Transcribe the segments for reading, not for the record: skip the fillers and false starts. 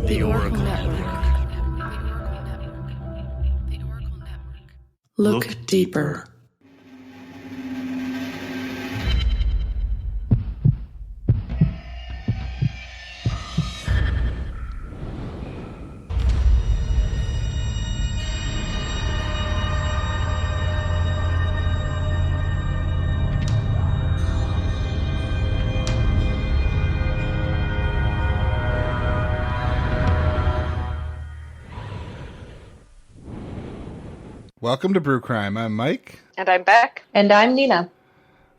The Oracle Network. Look deeper. Welcome to Brew Crime. I'm Mike. And I'm Beck. And I'm Nina.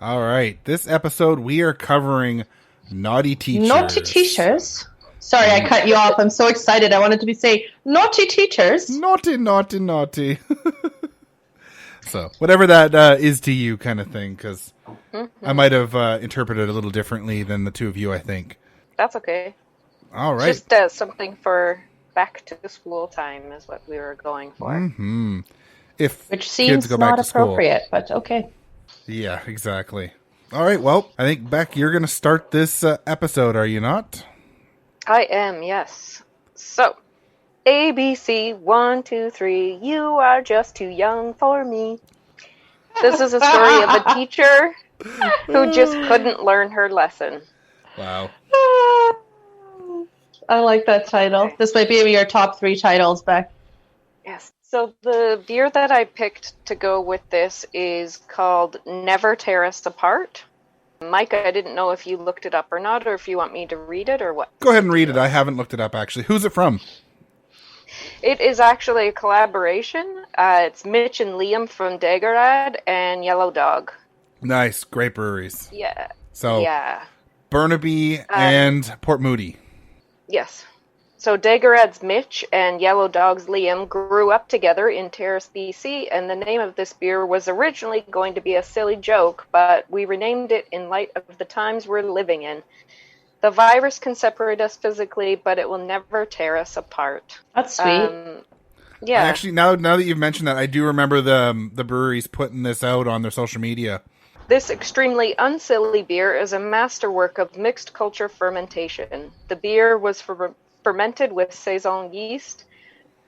All right. This episode, we are covering naughty teachers. Naughty teachers? Sorry, I cut you off. I'm so excited. I wanted to say naughty teachers. Naughty, naughty, naughty. So, whatever that is to you kind of thing, because I might have interpreted it a little differently than the two of you, I think. That's okay. All right. Just something for back to school time is what we were going for. Mm-hmm. If Which seems kids go back not to school. appropriate, but okay. Yeah, exactly. All right, well, I think, Beck, you're going to start this episode, are you not? I am, yes. So, ABC, 1, 2, 3, you are just too young for me. This is a story of a teacher who just couldn't learn her lesson. Wow. I like that title. Okay. This might be your top 3 titles, Beck. Yes. So the beer that I picked to go with this is called Never Tear Us Apart. Mike, I didn't know if you looked it up or not, or if you want me to read it or what. Go ahead and read it. I haven't looked it up, actually. Who's it from? It is actually a collaboration. It's Mitch and Liam from Dageraad and Yellow Dog. Nice. Great breweries. Yeah. So, yeah. Burnaby and Port Moody. Yes. So Dageraad's Mitch and Yellow Dog's Liam grew up together in Terrace, BC, and the name of this beer was originally going to be a silly joke, but we renamed it in light of the times we're living in. The virus can separate us physically, but it will never tear us apart. That's sweet. Yeah. Actually, now that you've mentioned that, I do remember the breweries putting this out on their social media. This extremely unsilly beer is a masterwork of mixed culture fermentation. The beer was fermented with Saison yeast,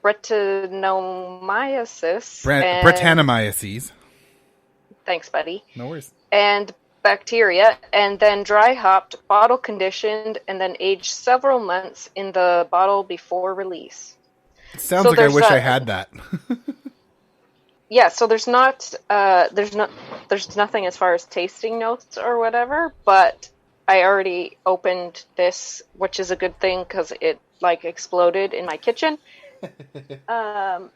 Brettanomyces. Thanks, buddy. No worries. And bacteria, and then dry hopped, bottle conditioned, and then aged several months in the bottle before release. It sounds like I wish I had that. Yeah, so there's nothing as far as tasting notes or whatever, but I already opened this, which is a good thing because it exploded in my kitchen.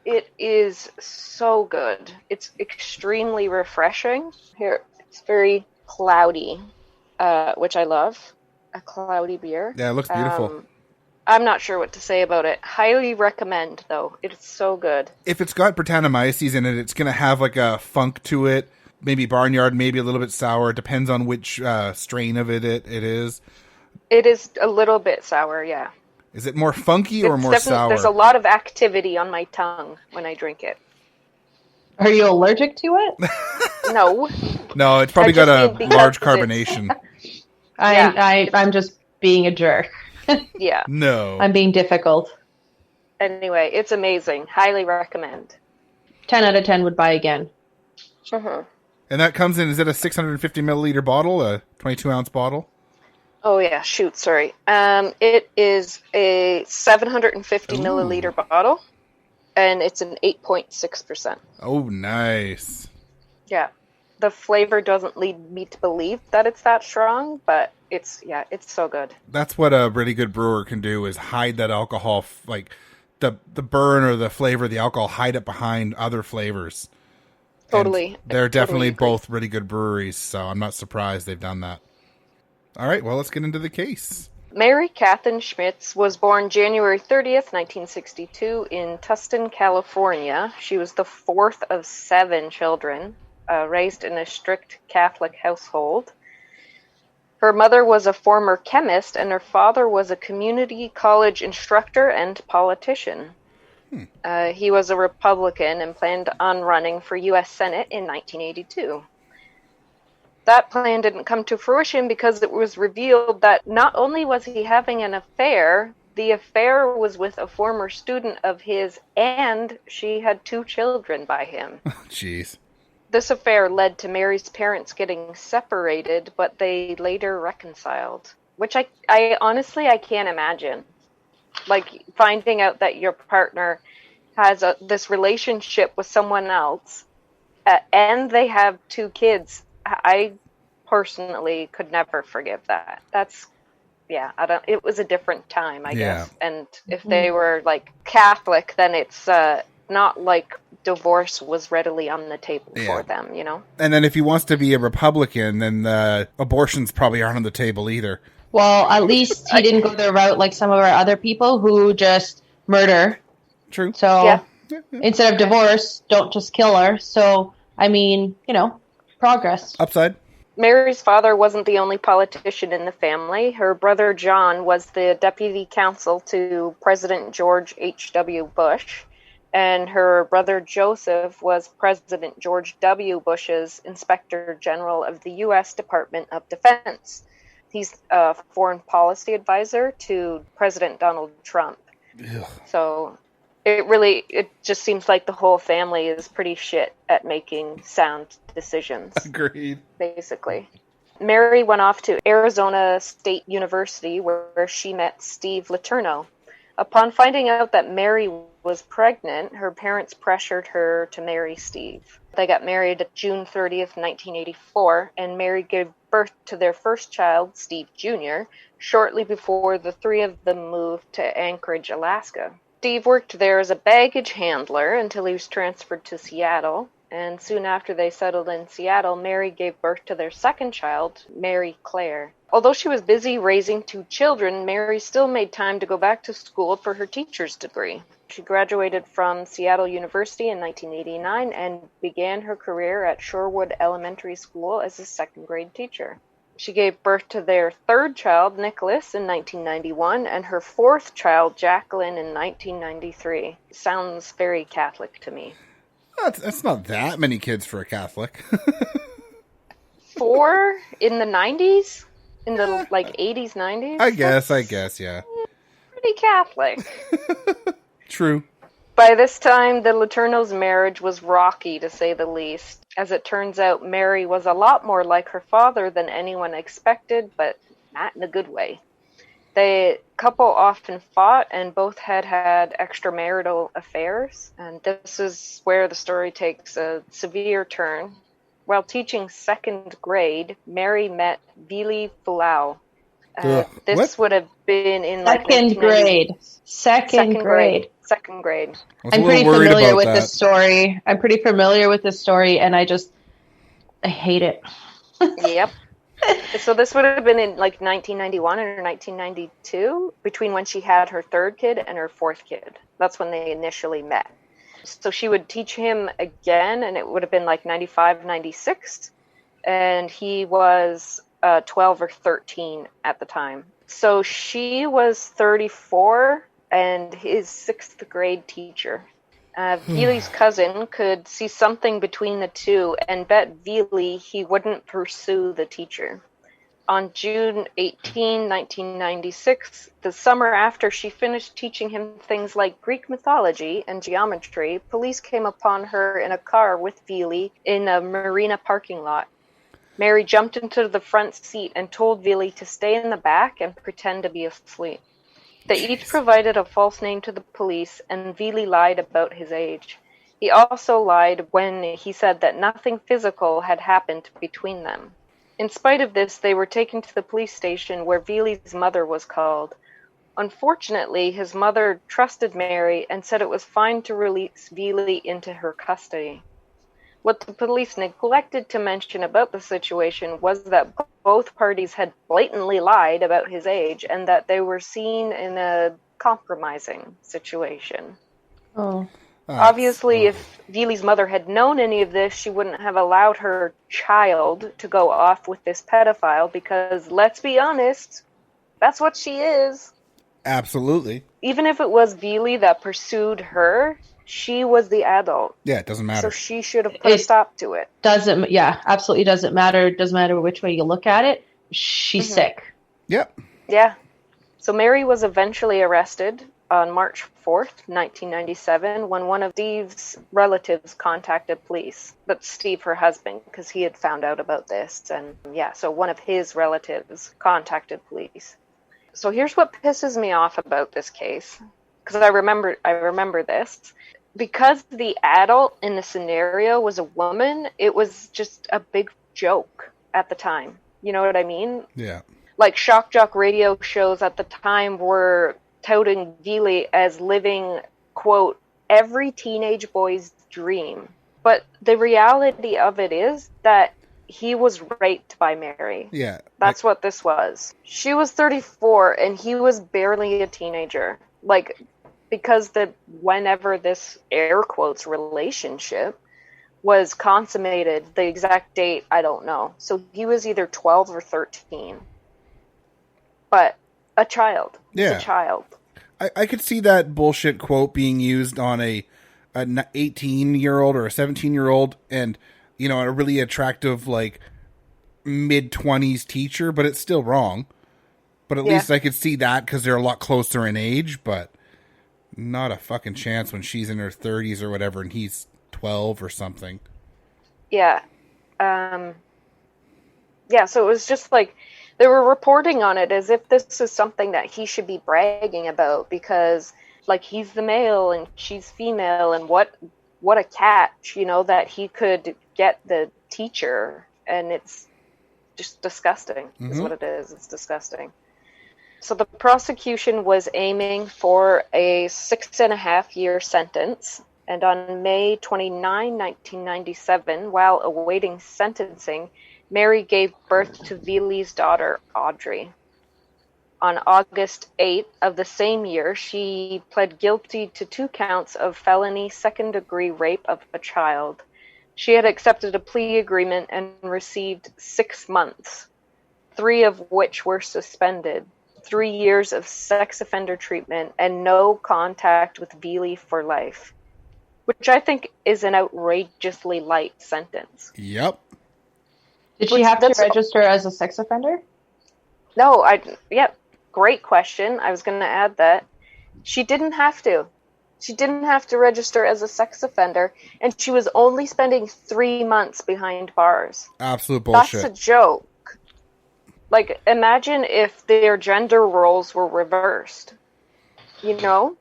It is so good. It's extremely refreshing. Here, it's very cloudy, which I love. A cloudy beer. Yeah, it looks beautiful. I'm not sure what to say about it. Highly recommend, though. It's so good. If it's got Brettanomyces in it, it's going to have like a funk to it. Maybe barnyard, maybe a little bit sour. It depends on which strain of it is. It is a little bit sour, yeah. Is it more funky or more sour? There's a lot of activity on my tongue when I drink it. Are you allergic to it? No. No, it's probably got a large carbonation. I'm just being a jerk. Yeah. No. I'm being difficult. Anyway, it's amazing. Highly recommend. 10 out of 10 would buy again. Mm-hmm. And that comes in, is it a 650 milliliter bottle, a 22 ounce bottle? Oh, yeah. Shoot, sorry. It is a 750 milliliter bottle, and it's an 8.6%. Oh, nice. Yeah. The flavor doesn't lead me to believe that it's that strong, but it's so good. That's what a really good brewer can do, is hide that alcohol, like the burn or the flavor of the alcohol, hide it behind other flavors. Totally. And they're definitely totally both really good breweries, so I'm not surprised they've done that. All right, well, let's get into the case. Mary Katherine Schmitz was born January 30th, 1962 in Tustin, California. She was the fourth of 7 children, raised in a strict Catholic household. Her mother was a former chemist, and her father was a community college instructor and politician. He was a Republican and planned on running for U.S. Senate in 1982. That plan didn't come to fruition because it was revealed that not only was he having an affair, The affair was with a former student of his, and she had 2 children by him. Jeez. This affair led to Mary's parents getting separated, but they later reconciled. Which I honestly, I can't imagine. Like, finding out that your partner has this relationship with someone else, and they have 2 kids. I personally could never forgive that. It was a different time, I guess. And if they were, like, Catholic, then it's not like divorce was readily on the table for them, you know? And then if he wants to be a Republican, then abortions probably aren't on the table either. Well, at least he didn't go the route like some of our other people who just murder. True. So instead of divorce, don't just kill her. So, I mean, you know, progress. Upside. Mary's father wasn't the only politician in the family. Her brother John was the deputy counsel to President George H.W. Bush, and her brother Joseph was President George W. Bush's Inspector General of the U.S. Department of Defense. He's a foreign policy advisor to President Donald Trump. Ugh. So it just seems like the whole family is pretty shit at making sound decisions. Agreed. Basically. Mary went off to Arizona State University where she met Steve Letourneau. Upon finding out that Mary was pregnant, her parents pressured her to marry Steve. They got married June 30th, 1984, and Mary gave birth to their first child, Steve Jr., shortly before the 3 of them moved to Anchorage, Alaska. Steve worked there as a baggage handler until he was transferred to Seattle, and soon after they settled in Seattle, Mary gave birth to their second child, Mary Claire. Although she was busy raising 2 children, Mary still made time to go back to school for her teacher's degree. She graduated from Seattle University in 1989 and began her career at Shorewood Elementary School as a 2nd grade teacher. She gave birth to their 3rd child, Nicholas, in 1991, and her 4th child, Jacqueline, in 1993. Sounds very Catholic to me. That's not that many kids for a Catholic. 4 in the 90s? In the, 80s, 90s? I guess, yeah. Pretty Catholic. True. By this time, the Letourneau's marriage was rocky, to say the least. As it turns out, Mary was a lot more like her father than anyone expected, but not in a good way. The couple often fought, and both had extramarital affairs, and this is where the story takes a severe turn. While teaching 2nd grade, Mary met Vili Fulau. This would have been in second grade. Second grade. I'm pretty familiar with this story. I'm pretty familiar with this story, and I hate it. Yep. So this would have been in 1991 or 1992, between when she had her 3rd kid and her 4th kid. That's when they initially met. So she would teach him again, and it would have been 95, 96, and he was 12 or 13 at the time. So she was 34 and his 6th grade teacher. Vili's cousin could see something between the two and bet Vili he wouldn't pursue the teacher. On June 18, 1996, the summer after she finished teaching him things like Greek mythology and geometry, police came upon her in a car with Vili in a marina parking lot. Mary jumped into the front seat and told Vili to stay in the back and pretend to be asleep. They each provided a false name to the police, and Vili lied about his age. He also lied when he said that nothing physical had happened between them. In spite of this, they were taken to the police station where Vili's mother was called. Unfortunately, his mother trusted Mary and said it was fine to release Vili into her custody. What the police neglected to mention about the situation was that both parties had blatantly lied about his age and that they were seen in a compromising situation. Obviously, if Vili's mother had known any of this, she wouldn't have allowed her child to go off with this pedophile because, let's be honest, that's what she is. Absolutely. Even if it was Vili that pursued her, she was the adult. Yeah, it doesn't matter. So she should have put a stop to it. Absolutely doesn't matter. It doesn't matter which way you look at it. She's sick. Yep. Yeah. So Mary was eventually arrested on March 4th, 1997, when one of Steve's relatives contacted police. That's Steve, her husband, because he had found out about this. And yeah, so one of his relatives contacted police. So here's what pisses me off about this case, because I remember this. Because the adult in the scenario was a woman, it was just a big joke at the time. You know what I mean? Yeah. Like shock jock radio shows at the time were touting Vili as living, quote, every teenage boy's dream. But the reality of it is that he was raped by Mary. Yeah. That's what this was. She was 34 and he was barely a teenager. Like, because whenever this air quotes relationship was consummated, the exact date, I don't know. So he was either 12 or 13. But a child. Yeah. A child. I could see that bullshit quote being used on an 18-year-old or a 17-year-old and, you know, a really attractive, like, mid-20s teacher, but it's still wrong. But at least I could see that because they're a lot closer in age, but not a fucking chance when she's in her 30s or whatever and he's 12 or something. Yeah. Yeah, so it was just like, they were reporting on it as if this is something that he should be bragging about because, like, he's the male and she's female, and what a catch, you know, that he could get the teacher, and it's just disgusting, is what it is. It's disgusting. So the prosecution was aiming for a 6.5-year sentence, and on May 29, 1997, while awaiting sentencing, Mary gave birth to Vili's daughter, Audrey. On August 8th of the same year, she pled guilty to 2 counts of felony second-degree rape of a child. She had accepted a plea agreement and received 6 months, 3 of which were suspended, 3 years of sex offender treatment, and no contact with Vili for life, which I think is an outrageously light sentence. Yep. Did she have to register as a sex offender? No, great question. I was going to add that. She didn't have to. She didn't have to register as a sex offender, and she was only spending 3 months behind bars. Absolute bullshit. That's a joke. Like, imagine if their gender roles were reversed. You know?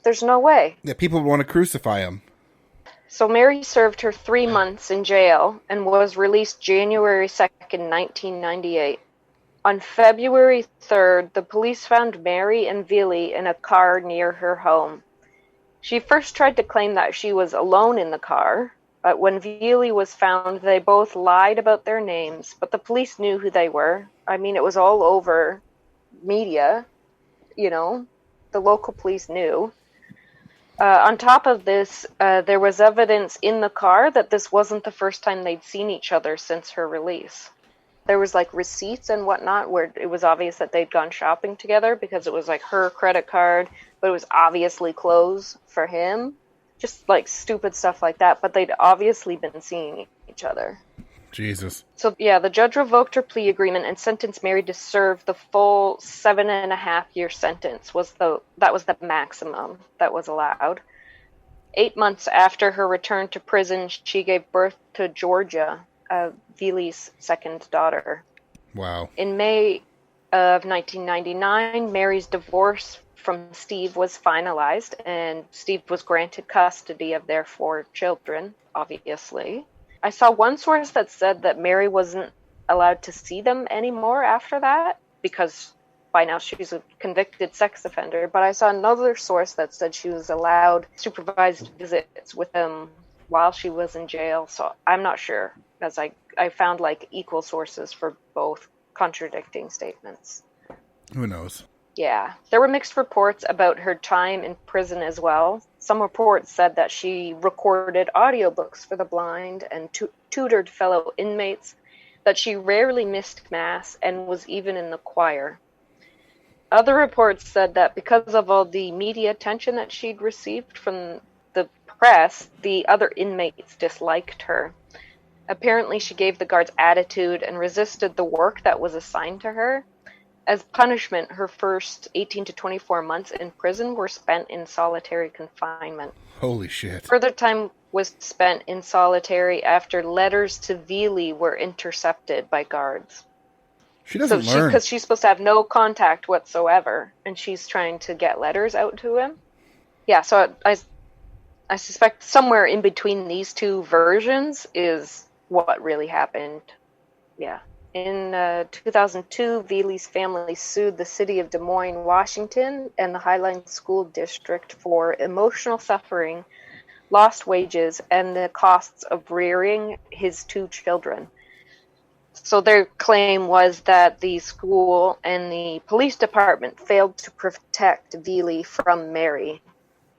There's no way. Yeah, people would want to crucify him. So Mary served her 3 months in jail and was released January 2nd, 1998. On February 3rd, the police found Mary and Vili in a car near her home. She first tried to claim that she was alone in the car, but when Vili was found, they both lied about their names, but the police knew who they were. I mean, it was all over media, you know, the local police knew. On top of this, there was evidence in the car that this wasn't the first time they'd seen each other since her release. There was like receipts and whatnot where it was obvious that they'd gone shopping together because it was like her credit card, but it was obviously clothes for him. Just like stupid stuff like that, but they'd obviously been seeing each other. Jesus. So yeah, the judge revoked her plea agreement and sentenced Mary to serve the full 7.5-year sentence. That was the maximum that was allowed. 8 months after her return to prison, she gave birth to Georgia, Vili's second daughter. Wow. In May of 1999, Mary's divorce from Steve was finalized, and Steve was granted custody of their 4 children, obviously. I saw one source that said that Mary wasn't allowed to see them anymore after that, because by now she's a convicted sex offender. But I saw another source that said she was allowed supervised visits with them while she was in jail. So I'm not sure, as I found like equal sources for both contradicting statements. Who knows? Yeah. There were mixed reports about her time in prison as well. Some reports said that she recorded audiobooks for the blind and tutored fellow inmates, that she rarely missed mass and was even in the choir. Other reports said that because of all the media attention that she'd received from the press, the other inmates disliked her. Apparently, she gave the guards attitude and resisted the work that was assigned to her. As punishment, her first 18 to 24 months in prison were spent in solitary confinement. Holy shit. Further time was spent in solitary after letters to Vili were intercepted by guards. She doesn't learn. Because she's supposed to have no contact whatsoever, and she's trying to get letters out to him. Yeah, so I suspect somewhere in between these two versions is what really happened. Yeah. In 2002, Vili's family sued the city of Des Moines, Washington, and the Highline School District for emotional suffering, lost wages, and the costs of rearing his 2 children. So their claim was that the school and the police department failed to protect Vili from Mary.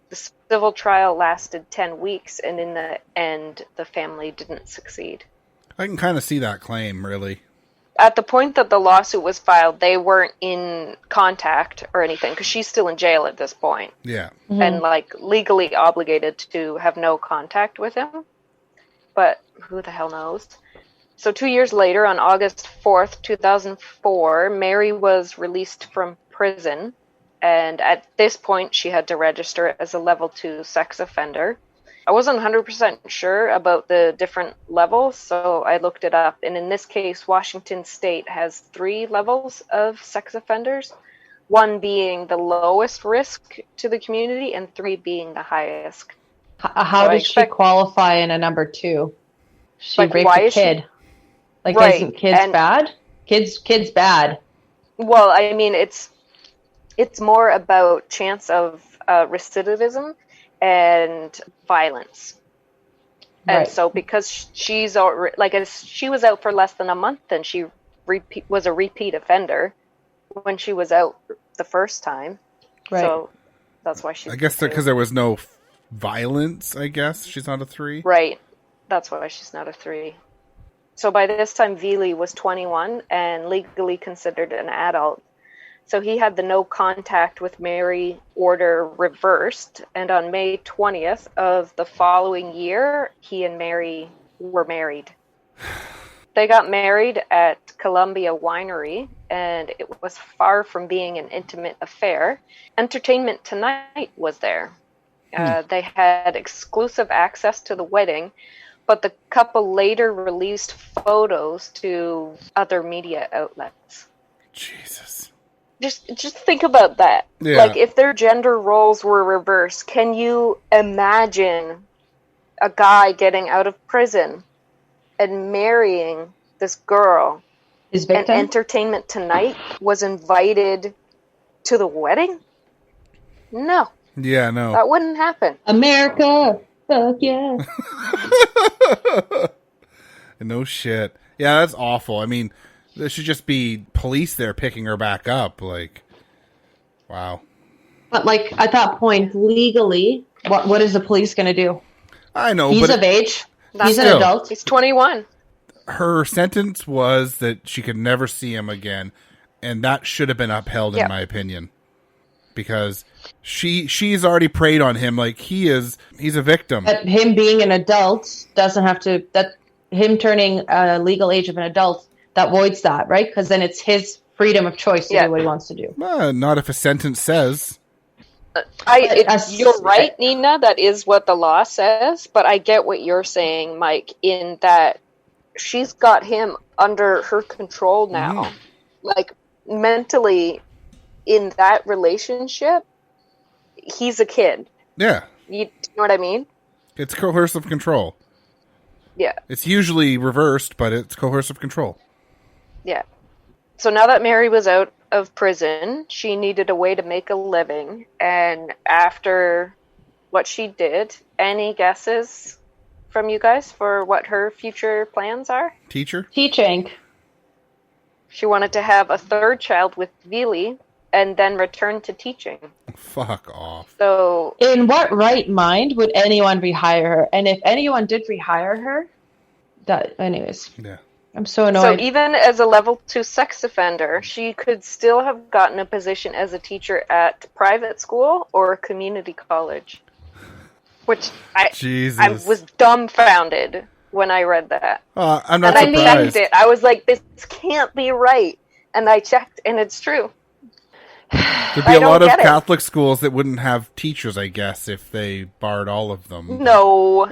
The civil trial lasted 10 weeks, and in the end, the family didn't succeed. I can kind of see that claim, really. At the point that the lawsuit was filed, they weren't in contact or anything, because she's still in jail at this point. Yeah. Mm-hmm. And, legally obligated to have no contact with him. But who the hell knows? So 2 years later, on August 4th, 2004, Mary was released from prison. And at this point, she had to register as a level 2 sex offender. I wasn't 100% sure about the different levels, so I looked it up. And in this case, Washington State has 3 levels of sex offenders, 1 being the lowest risk to the community and 3 being the highest. How does she qualify in a number 2? She raped a kid. Right. Isn't kids bad? Kids bad. Well, I mean, it's more about chance of recidivism and violence. And Right. so because she was out for less than a month, and she was a repeat offender when she was out the first time. Right. So that's why she's... I guess because there was no violence, I guess. She's not a 3. Right. That's why she's not a 3. So by this time, Vili was 21 and legally considered an adult. So he had the no contact with Mary order reversed, and on May 20th of the following year, he and Mary were married. They got married at Columbia Winery, and it was far from being an intimate affair. Entertainment Tonight was there. They had exclusive access to the wedding, but the couple later released photos to other media outlets. Jesus. Just think about that. Yeah. Like, if their gender roles were reversed, can you imagine a guy getting out of prison and marrying this girl? His victim? And Entertainment Tonight was invited to the wedding? No. Yeah, no. That wouldn't happen. America! Fuck yeah. No shit. Yeah, that's awful. I mean, there should just be police there picking her back up. Like, wow. But, at that point, legally, what is the police going to do? I know, He's but of age. He's an still. adult. He's 21. her sentence was that she could never see him again, and that should have been upheld, in my opinion. Because she's already preyed on him. Like, he's a victim. But him being an adult doesn't have to, that him turning a legal age of an adult, that voids that, right? Because then it's his freedom of choice to do what he wants to do. Not if a sentence says. You're right, Nina. That is what the law says. But I get what you're saying, Mike, in that she's got him under her control now. Like, mentally, in that relationship, he's a kid. Yeah. You know what I mean? It's coercive control. Yeah. It's usually reversed, but it's coercive control. Yeah. So now that Mary was out of prison, she needed a way to make a living. And after what she did, any guesses from you guys for what her future plans are? Teaching. She wanted to have a third child with Vili and then return to teaching. Fuck off. So, in what right mind would anyone rehire her? And if anyone did rehire her, anyways. Yeah. I'm so annoyed. So even as a level 2 sex offender, she could still have gotten a position as a teacher at private school or a community college. Which I was dumbfounded when I read that. I'm not surprised. surprised. I checked it. I was like, this can't be right. And I checked, and it's true. There'd be a lot of Catholic schools that wouldn't have teachers, I guess, if they barred all of them. No.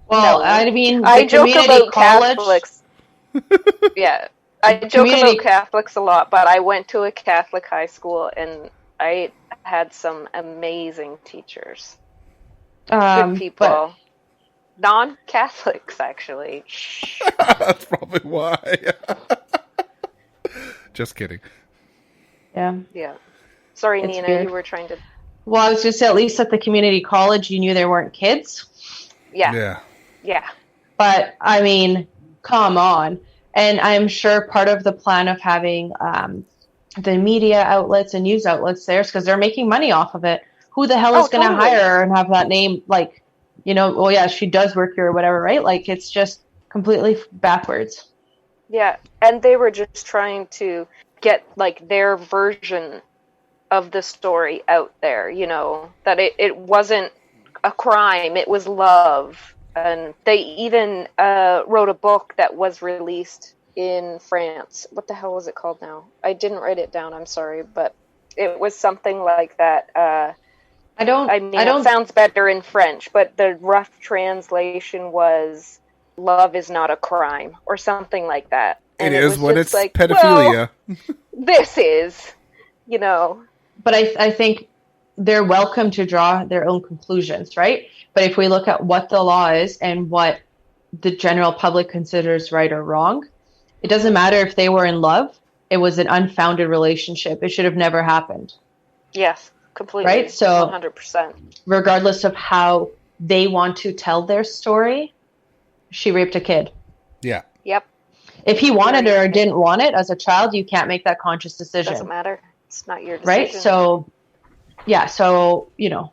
Well, No. I mean, I joke about college, Catholics. Yeah. I joke about Catholics a lot, but I went to a Catholic high school, and I had some amazing teachers. Good people. Non-Catholics, actually. That's probably why. Just kidding. Yeah. Sorry, It's Nina, weird. you were trying to... Well, I was just at least at the community college, you knew there weren't kids. Yeah. But, I mean, come on. And I'm sure part of the plan of having the media outlets and news outlets there is because they're making money off of it. Who the hell is going to hire her and have that name, like, you know, oh, yeah, she does work here or whatever, right? Like, it's just completely backwards. Yeah, and they were just trying to get, like, their version of the story out there, you know, that it wasn't a crime, it was love. And they even wrote a book that was released in France. What the hell was it called now? I didn't write it down, I'm sorry, but it was something like that. It sounds better in French, but the rough translation was "Love is not a crime" or something like that. And it is when it's like, pedophilia. Well, this is, you know. But I think they're welcome to draw their own conclusions, right? But if we look at what the law is and what the general public considers right or wrong, it doesn't matter if they were in love. It was an unfounded relationship. It should have never happened. Yes, completely. Right? So 100%. Regardless of how they want to tell their story, she raped a kid. Yeah. Yep. If he wanted it or didn't want it as a child, you can't make that conscious decision. Doesn't matter. It's not your decision. Right? So, yeah. So, you know,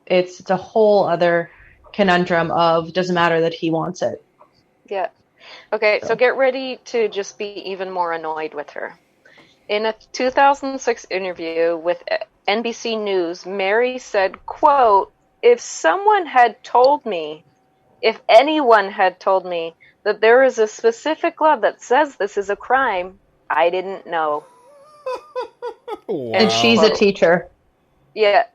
it's a whole other conundrum of doesn't matter that he wants it. Yeah. Okay, so get ready to just be even more annoyed with her. In a 2006 interview with NBC News, Mary said, quote, if anyone had told me that there is a specific law that says this is a crime, I didn't know. Wow. And she's a teacher. Yeah.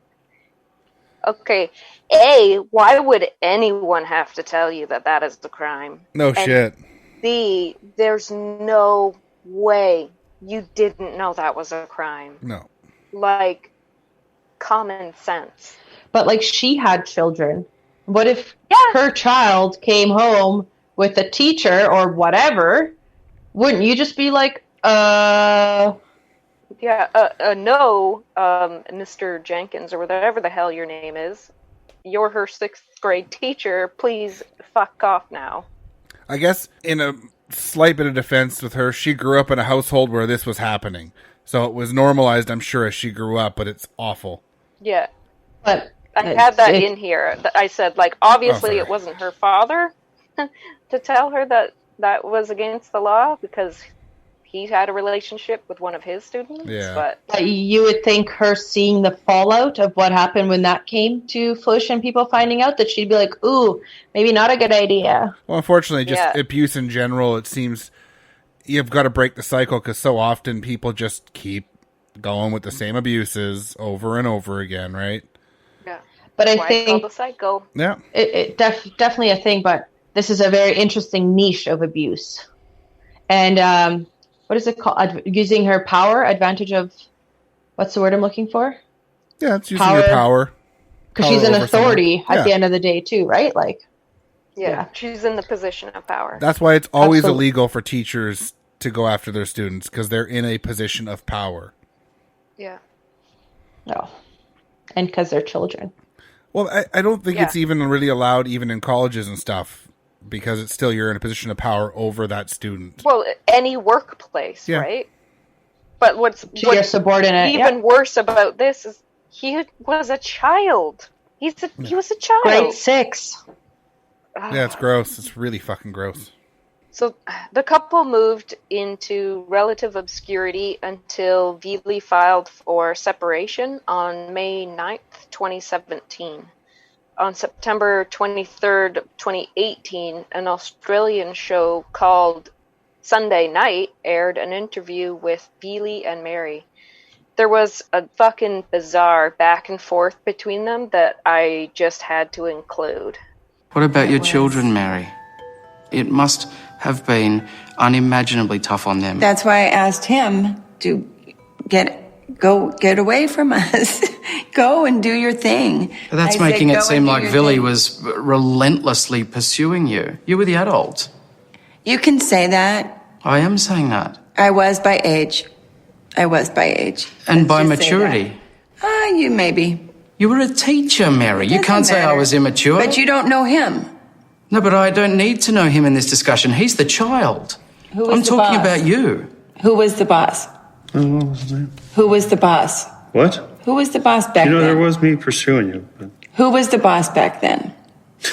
Okay. Why would anyone have to tell you that that is the crime? No shit. B, there's no way you didn't know that was a crime. No. Like, common sense. But, like, she had children. What if her child came home with a teacher or whatever? Wouldn't you just be like, no, Mr. Jenkins, or whatever the hell your name is, you're her 6th grade teacher, please fuck off now. I guess in a slight bit of defense with her, she grew up in a household where this was happening. So it was normalized, I'm sure, as she grew up, but it's awful. Yeah. But I had that in here. I said, like, obviously it wasn't her father to tell her that that was against the law because he had a relationship with one of his students. Yeah. But you would think her seeing the fallout of what happened when that came to fruition and people finding out that she'd be like, ooh, maybe not a good idea. Well, unfortunately, just abuse in general, it seems you've got to break the cycle because so often people just keep going with the same abuses over and over again, right? Yeah. But I think think it's called the cycle. Yeah. It definitely a thing, but this is a very interesting niche of abuse. And what is it called? Using her power, advantage of, what's the word I'm looking for? Yeah, it's using her power. Because she's an authority at the end of the day, too, right? Like, yeah, she's in the position of power. That's why it's always illegal for teachers to go after their students, because they're in a position of power. Yeah. No. And because they're children. Well, I don't think it's even really allowed even in colleges and stuff, because it's still you're in a position of power over that student. Well, any workplace, right? But what's your subordinate, even worse about this is he was a child. He was a child. Grade 6. Yeah, it's gross. It's really fucking gross. So the couple moved into relative obscurity until Veely filed for separation on May 9th, 2017. On September 23rd, 2018, an Australian show called Sunday night aired an interview with Beely and Mary. There was a fucking bizarre back and forth between them that I just had to include. What about your children, Mary? It must have been unimaginably tough on them. That's why I asked him to get away from us. Go and do your thing. But that's making it seem like Villy was relentlessly pursuing you. You were the adult. You can say that. I am saying that. I was by age. And Let's by just maturity. You maybe. You were a teacher, Mary. You can't say I was immature. But you don't know him. No, but I don't need to know him in this discussion. He's the child. I'm talking about you. Who was the boss? What was his name? Who was the boss? What? Who was the boss back then? There was me pursuing you. But... Who was the boss back then?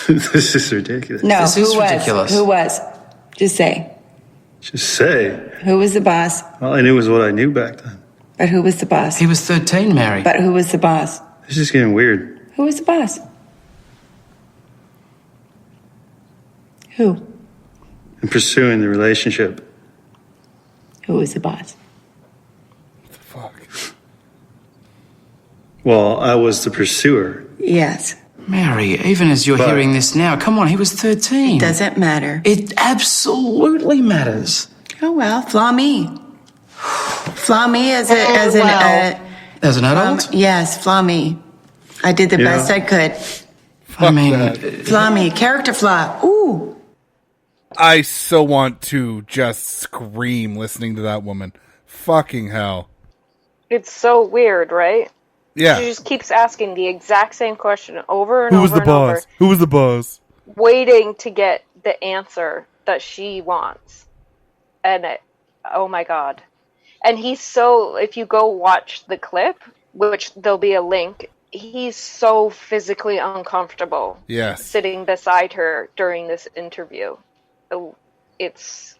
This is ridiculous. No, this is ridiculous. Who was? Just say. Just say. Who was the boss? All I knew was what I knew back then. But who was the boss? He was 13, Mary. But who was the boss? This is getting weird. Who was the boss? Who? I'm pursuing the relationship. Who was the boss? What the fuck? Well, I was the pursuer. Yes. Mary, even as you're hearing this now, come on, he was 13. Doesn't matter. It absolutely matters. Oh, well, flaw me. Flaw me as As an adult? yes, flaw me. I did the best I could. I mean, Flaw me. Character flaw. Ooh. I so want to just scream listening to that woman. Fucking hell. It's so weird, right? Yeah. She just keeps asking the exact same question over and Who over was the and over, boss? Who was the boss? waiting to get the answer that she wants. And oh my god. And he's so, if you go watch the clip, which there'll be a link, he's so physically uncomfortable sitting beside her during this interview. It's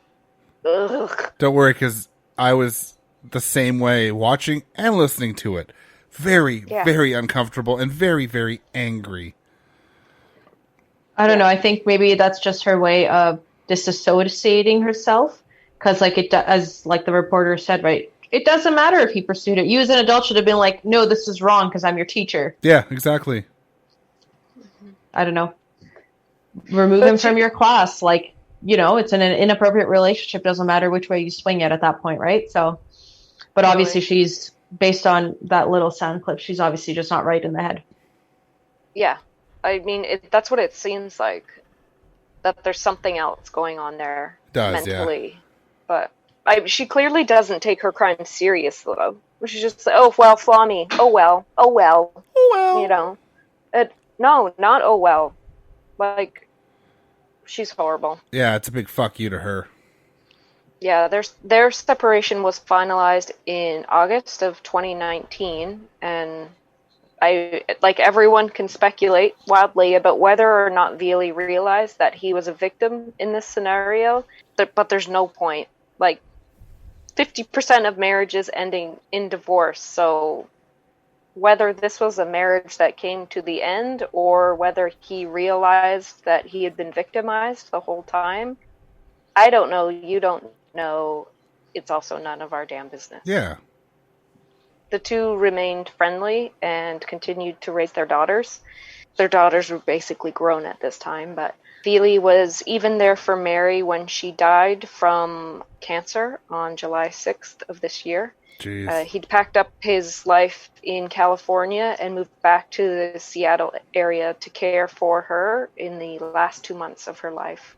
ugh. Don't worry, because I was the same way watching and listening to it. Very, very uncomfortable and very, very angry. I don't know. I think maybe that's just her way of disassociating herself. Because, as the reporter said, right, it doesn't matter if he pursued it. You as an adult should have been like, no, this is wrong because I'm your teacher. Yeah, exactly. I don't know. Remove him from your class. It's an inappropriate relationship. Doesn't matter which way you swing it at that point, right? So, but obviously she's, based on that little sound clip, she's obviously just not right in the head. Yeah. I mean, that's what it seems like. That there's something else going on there mentally. Yeah. But she clearly doesn't take her crime serious, though. She's just like, oh, well, flaw me. Oh, well. Oh, well. Oh, well. No, not oh, well. She's horrible. Yeah, it's a big fuck you to her. Yeah, their separation was finalized in August of 2019, and everyone can speculate wildly about whether or not Veely realized that he was a victim in this scenario, but there's no point. 50% of marriages ending in divorce, so whether this was a marriage that came to the end or whether he realized that he had been victimized the whole time, I don't know, you don't know, it's also none of our damn business. Yeah. The two remained friendly and continued to raise their daughters. Their daughters were basically grown at this time, but Veely was even there for Mary when she died from cancer on July 6th of this year. He'd packed up his life in California and moved back to the Seattle area to care for her in the last 2 months of her life.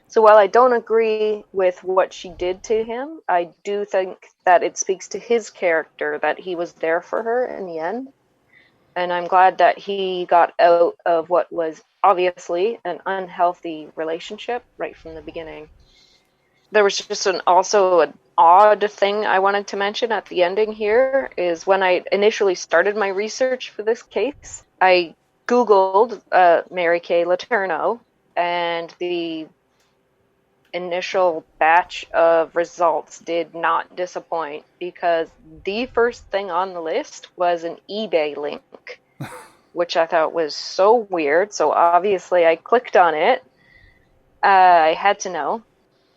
So while I don't agree with what she did to him, I do think that it speaks to his character that he was there for her in the end. And I'm glad that he got out of what was obviously an unhealthy relationship right from the beginning. There was just also an odd thing I wanted to mention at the ending here is when I initially started my research for this case, I Googled Mary Kay Letourneau, and the initial batch of results did not disappoint because the first thing on the list was an eBay link, which I thought was so weird. So obviously I clicked on it. I had to know.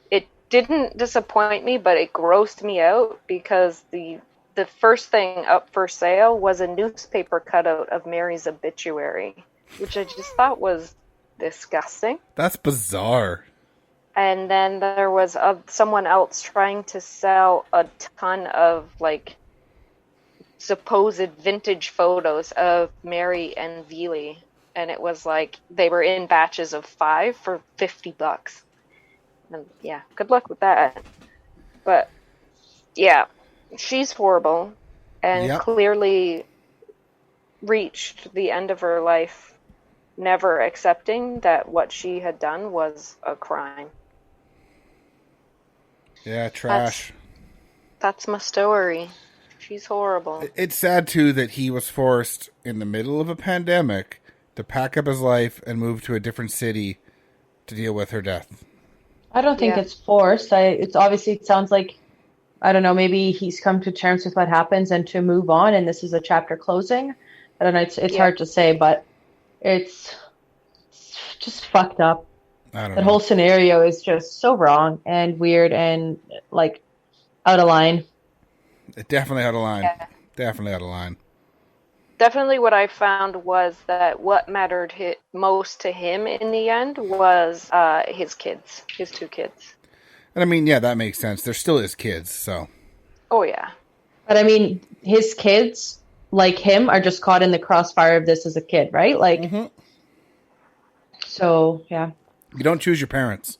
It didn't disappoint me, but it grossed me out because the first thing up for sale was a newspaper cutout of Mary's obituary, which I just thought was disgusting. That's bizarre. And then there was someone else trying to sell a ton of, like, supposed vintage photos of Mary and Vili. And it was like they were in batches of 5 for $50. And yeah, good luck with that. But yeah, she's horrible and clearly reached the end of her life never accepting that what she had done was a crime. Yeah, trash. That's my story. She's horrible. It's sad, too, that he was forced in the middle of a pandemic to pack up his life and move to a different city to deal with her death. I don't think it's forced. It's obviously, it sounds like, I don't know, maybe he's come to terms with what happens and to move on, and this is a chapter closing. I don't know, it's hard to say, but it's just fucked up. That whole scenario is just so wrong and weird and, like, out of line. Definitely out of line. Yeah. Definitely out of line. Definitely what I found was that what mattered most to him in the end was his kids, his 2 kids. And I mean, yeah, that makes sense. They're still his kids, so. Oh, yeah. But I mean, his kids, like him, are just caught in the crossfire of this as a kid, right? Like, so, yeah. You don't choose your parents,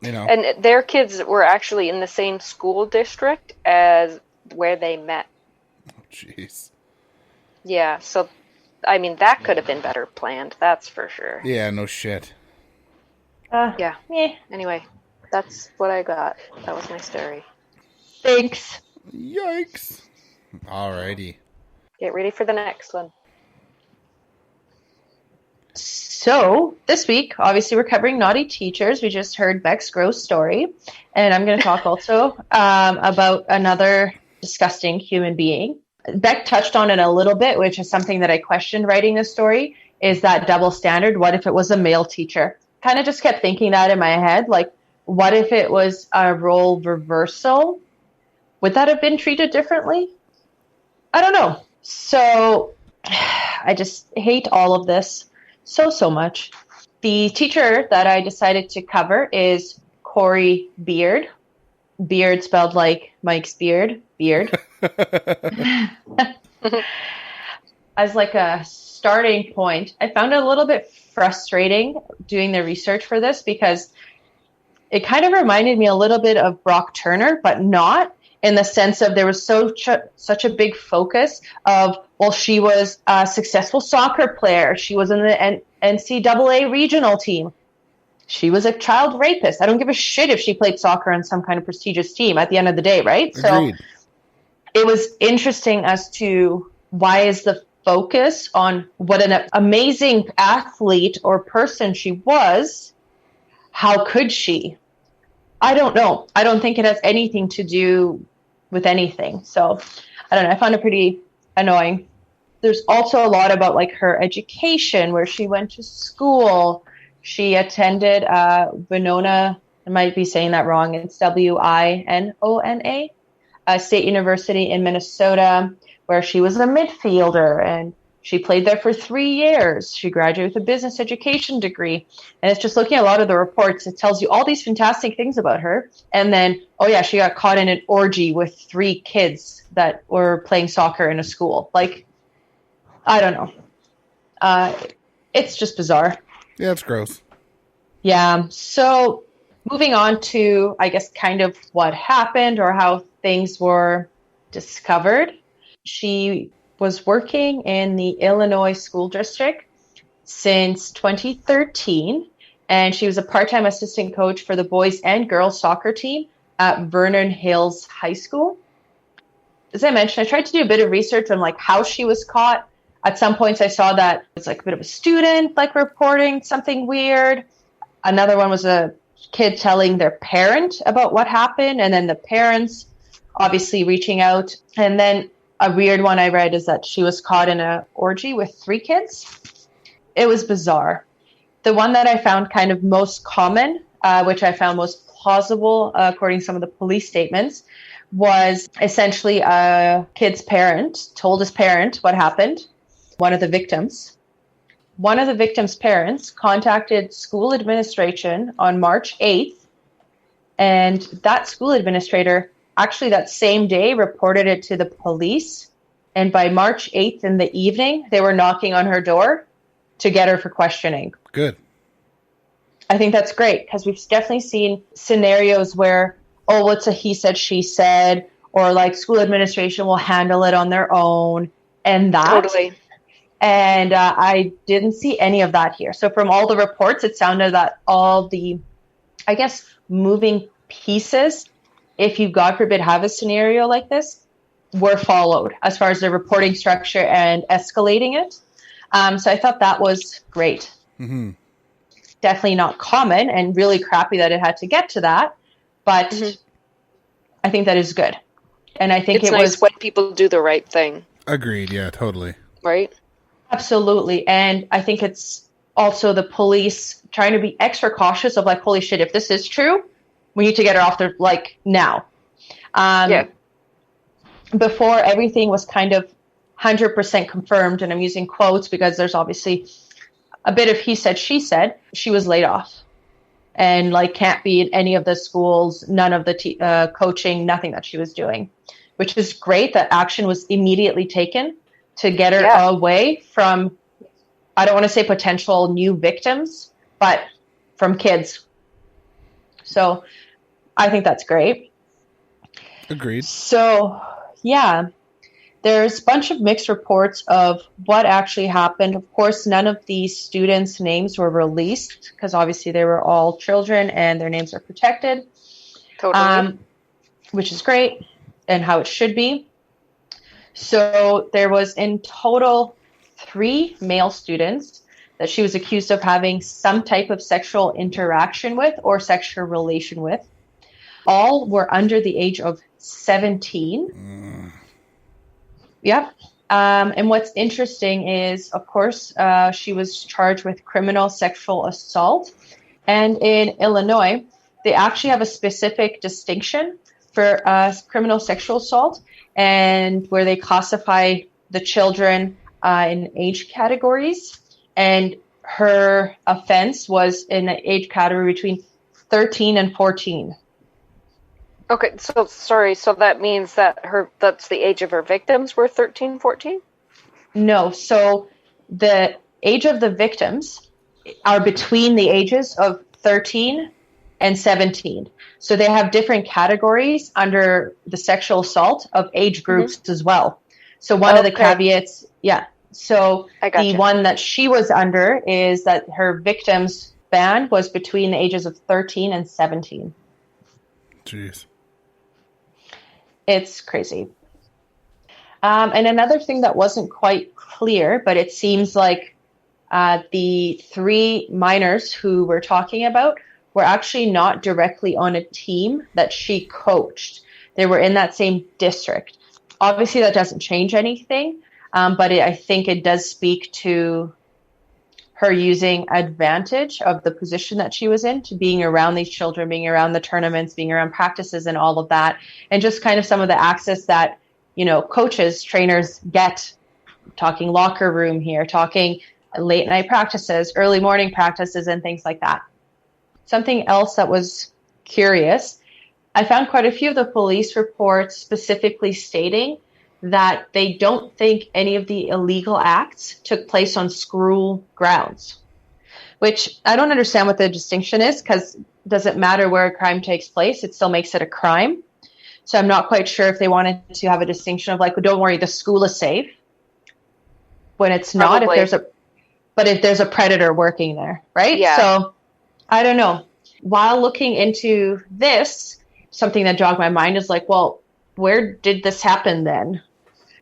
you know. And their kids were actually in the same school district as where they met. Oh, jeez. Yeah, so, I mean, that could have been better planned, that's for sure. Yeah, no shit. Yeah. Anyway, that's what I got. That was my story. Thanks. Yikes. Alrighty. Get ready for the next one. So, this week, obviously, we're covering naughty teachers. We just heard Beck's gross story. And I'm going to talk also about another disgusting human being. Beck touched on it a little bit, which is something that I questioned writing this story, is that double standard. What if it was a male teacher? Kind of just kept thinking that in my head. Like, what if it was a role reversal? Would that have been treated differently? I don't know. So I just hate all of this so much. The teacher that I decided to cover is Cori Beard. Beard spelled like Mike's beard. Beard. As like a starting point, I found it a little bit frustrating doing the research for this because it kind of reminded me a little bit of Brock Turner, but not in the sense of there was such a big focus of, well, she was a successful soccer player. She was in the NCAA regional team. She was a child rapist. I don't give a shit if she played soccer on some kind of prestigious team at the end of the day, right? Agreed. So it was interesting as to why is the focus on what an amazing athlete or person she was. How could she? I don't know. I don't think it has anything to do with anything. So I don't know. I found it pretty annoying. There's also a lot about like her education, where she went to school. She attended Winona, I might be saying that wrong. It's Winona, State University in Minnesota, where she was a midfielder, and she played there for 3 years. She graduated with a business education degree. And it's just looking at a lot of the reports, it tells you all these fantastic things about her. And then, oh yeah, she got caught in an orgy with 3 kids that were playing soccer in a school. Like, I don't know. It's just bizarre. Yeah, it's gross. Yeah. So moving on to, I guess, kind of what happened or how things were discovered. She was working in the Illinois school district since 2013, and she was a part-time assistant coach for the boys and girls soccer team at Vernon Hills High School. As I mentioned, I tried to do a bit of research on like how she was caught. At some points I saw that it's like a bit of a student like reporting something weird. Another one was a kid telling their parent about what happened, and then the parents obviously reaching out. And then a weird one I read is that she was caught in an orgy with 3 kids. It was bizarre. The one that I found kind of most common, which I found most plausible, according to some of the police statements, was essentially a kid's parent told his parent what happened, one of the victims. One of the victim's parents contacted school administration on March 8th, and that school administrator actually that same day reported it to the police. And by March 8th in the evening, they were knocking on her door to get her for questioning. Good. I think that's great because we've definitely seen scenarios where, oh, it's a he said, she said, or like school administration will handle it on their own and that. Totally. And I didn't see any of that here. So from all the reports, it sounded that all the, I guess, moving pieces, if you, God forbid, have a scenario like this, were followed as far as the reporting structure and escalating it. So I thought that was great. Mm-hmm. Definitely not common and really crappy that it had to get to that. But I think that is good. And I think it's nice when people do the right thing. Agreed. Yeah, totally. Right? Absolutely. And I think it's also the police trying to be extra cautious of like, holy shit, if this is true, we need to get her off there like now. Before everything was kind of 100% confirmed, and I'm using quotes because there's obviously a bit of he said, she said, she was laid off and like can't be in any of the schools, none of the coaching, nothing that she was doing, which is great that action was immediately taken to get her away from, I don't want to say potential new victims, but from kids. So I think that's great. Agreed. So, yeah, there's a bunch of mixed reports of what actually happened. Of course, none of these students' names were released because obviously they were all children and their names are protected. Totally. Which is great and how it should be. So there was in total 3 male students that she was accused of having some type of sexual interaction with or sexual relation with. All were under the age of 17. Yep. And what's interesting is, of course, she was charged with criminal sexual assault. And in Illinois, they actually have a specific distinction for criminal sexual assault, and where they classify the children in age categories. And her offense was in an age category between 13 and 14. Okay, so sorry, so that means that that's the age of her victims were 13, 14? No, so the age of the victims are between the ages of 13 and 17. So they have different categories under the sexual assault of age groups as well. So one of the caveats, so the one that she was under is that her victims band was between the ages of 13 and 17. Jeez. It's crazy. And another thing that wasn't quite clear, but it seems like the 3 minors who we're talking about were actually not directly on a team that she coached. They were in that same district. Obviously, that doesn't change anything, but I think it does speak to her using advantage of the position that she was in, to being around these children, being around the tournaments, being around practices and all of that, and just kind of some of the access that, you know, coaches, trainers get, talking locker room here, talking late night practices, early morning practices, and things like that. Something else that was curious, I found quite a few of the police reports specifically stating that they don't think any of the illegal acts took place on school grounds, which I don't understand what the distinction is, because it doesn't matter where a crime takes place, it still makes it a crime. So I'm not quite sure if they wanted to have a distinction of like, well, don't worry, the school is safe, when it's not, if there's a predator working there, right? Yeah. So I don't know. While looking into this, something that jogged my mind is like, well, where did this happen then?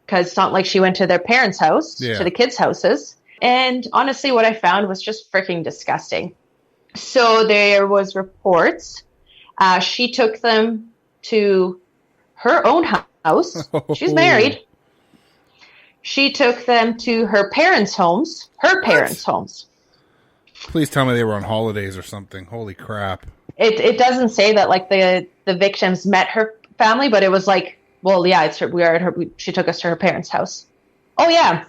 Because it's not like she went to their parents' house, to the kids' houses. And honestly, what I found was just freaking disgusting. So there was reports. She took them to her own house. She's married. She took them to her parents' homes. Please tell me they were on holidays or something. Holy crap. It doesn't say that like the victims met her family, but it was like, well, yeah, she took us to her parents' house. Oh yeah.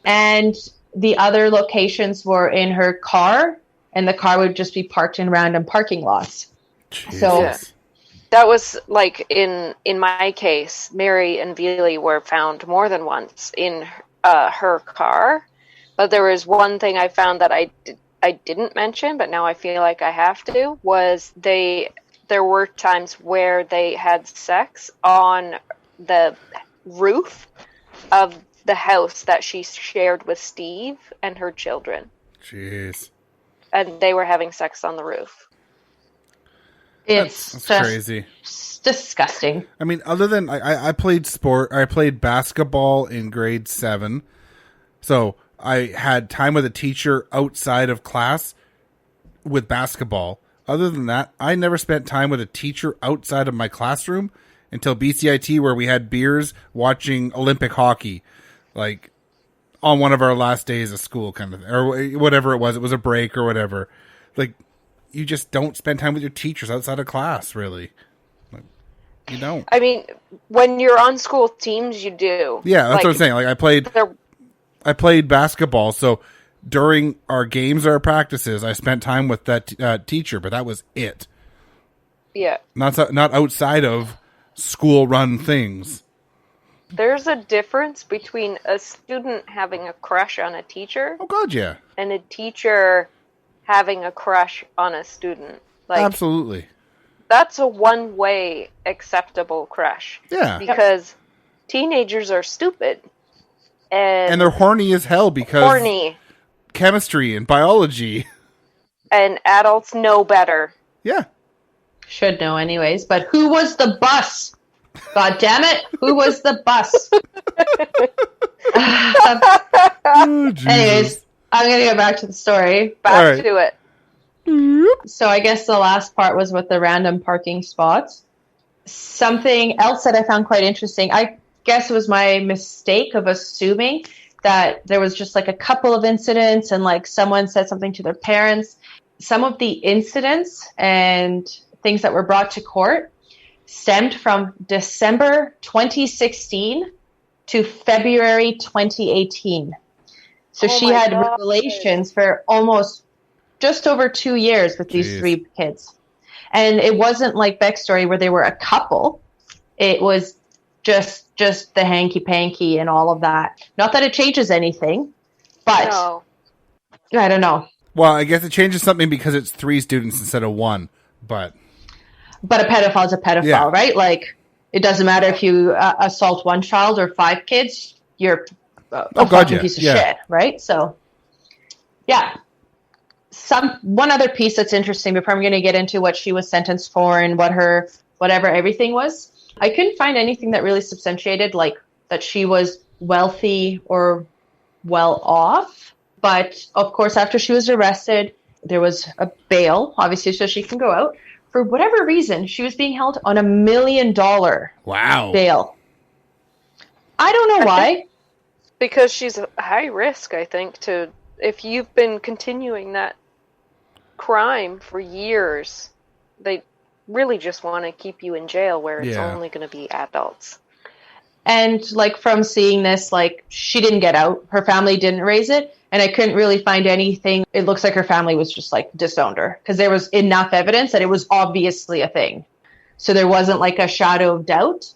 And the other locations were in her car, and the car would just be parked in random parking lots. Jesus. So that was like in my case, Mary and Vili were found more than once in her car. But there was one thing I found that I didn't mention, but now I feel like I have to, was there were times where they had sex on the roof of the house that she shared with Steve and her children. Jeez. And they were having sex on the roof. It's That's crazy. It's disgusting. I mean, other than I played basketball in grade 7. So I had time with a teacher outside of class with basketball. Other than that, I never spent time with a teacher outside of my classroom until BCIT, where we had beers watching Olympic hockey, like on one of our last days of school kind of, or whatever it was. It was a break or whatever. Like, you just don't spend time with your teachers outside of class, really. Like, you don't. I mean, when you're on school teams, you do. Yeah, that's what I'm saying. Like, I played basketball, so during our games or our practices, I spent time with that teacher, but that was it. Yeah. Not outside of school-run things. There's a difference between a student having a crush on a teacher. Oh, God, yeah. And a teacher having a crush on a student. Like, absolutely. That's a one-way acceptable crush. Yeah. Because teenagers are stupid. And they're horny as hell because chemistry and biology. And adults know better. Yeah. Should know anyways, but who was the bus? God damn it. Who was the bus? Anyways, I'm going to go back to the story. Back to it. So I guess the last part was with the random parking spots. Something else that I found quite interesting, I guess it was my mistake of assuming that there was just like a couple of incidents and like someone said something to their parents. Some of the incidents and things that were brought to court stemmed from December 2016 to February 2018. So she had relations for almost just over 2 years with these 3 kids. And it wasn't like Beck's story where they were a couple. It was just the hanky-panky and all of that. Not that it changes anything, but I don't know. Well, I guess it changes something because it's 3 students instead of 1, but a pedophile is a pedophile, right? Like, it doesn't matter if you assault 1 child or 5 kids, you're a fucking piece of shit, right? So, yeah. One other piece that's interesting before I'm going to get into what she was sentenced for and what her whatever everything was. I couldn't find anything that really substantiated like that she was wealthy or well off. But of course, after she was arrested, there was a bail, obviously, so she can go out. For whatever reason, she was being held on $1 million bail. I don't know why. Because she's a high risk, I think, if you've been continuing that crime for years, they really just want to keep you in jail where it's only going to be adults. And like from seeing this, like she didn't get out. Her family didn't raise it. And I couldn't really find anything. It looks like her family was just like disowned her because there was enough evidence that it was obviously a thing. So there wasn't like a shadow of doubt.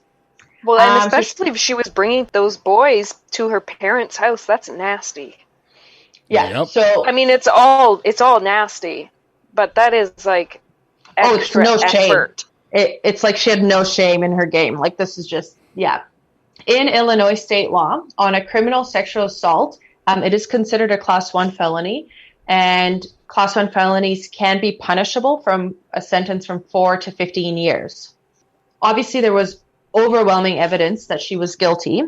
Well, and especially if she was bringing those boys to her parents' house, that's nasty. Yeah. Yep. So I mean, it's all nasty, but that is like extra effort. It's like she had no shame in her game. Like this is just In Illinois state law, on a criminal sexual assault, it is considered a Class 1 felony, and Class 1 felonies can be punishable from a sentence from 4 to 15 years. Obviously, there was overwhelming evidence that she was guilty.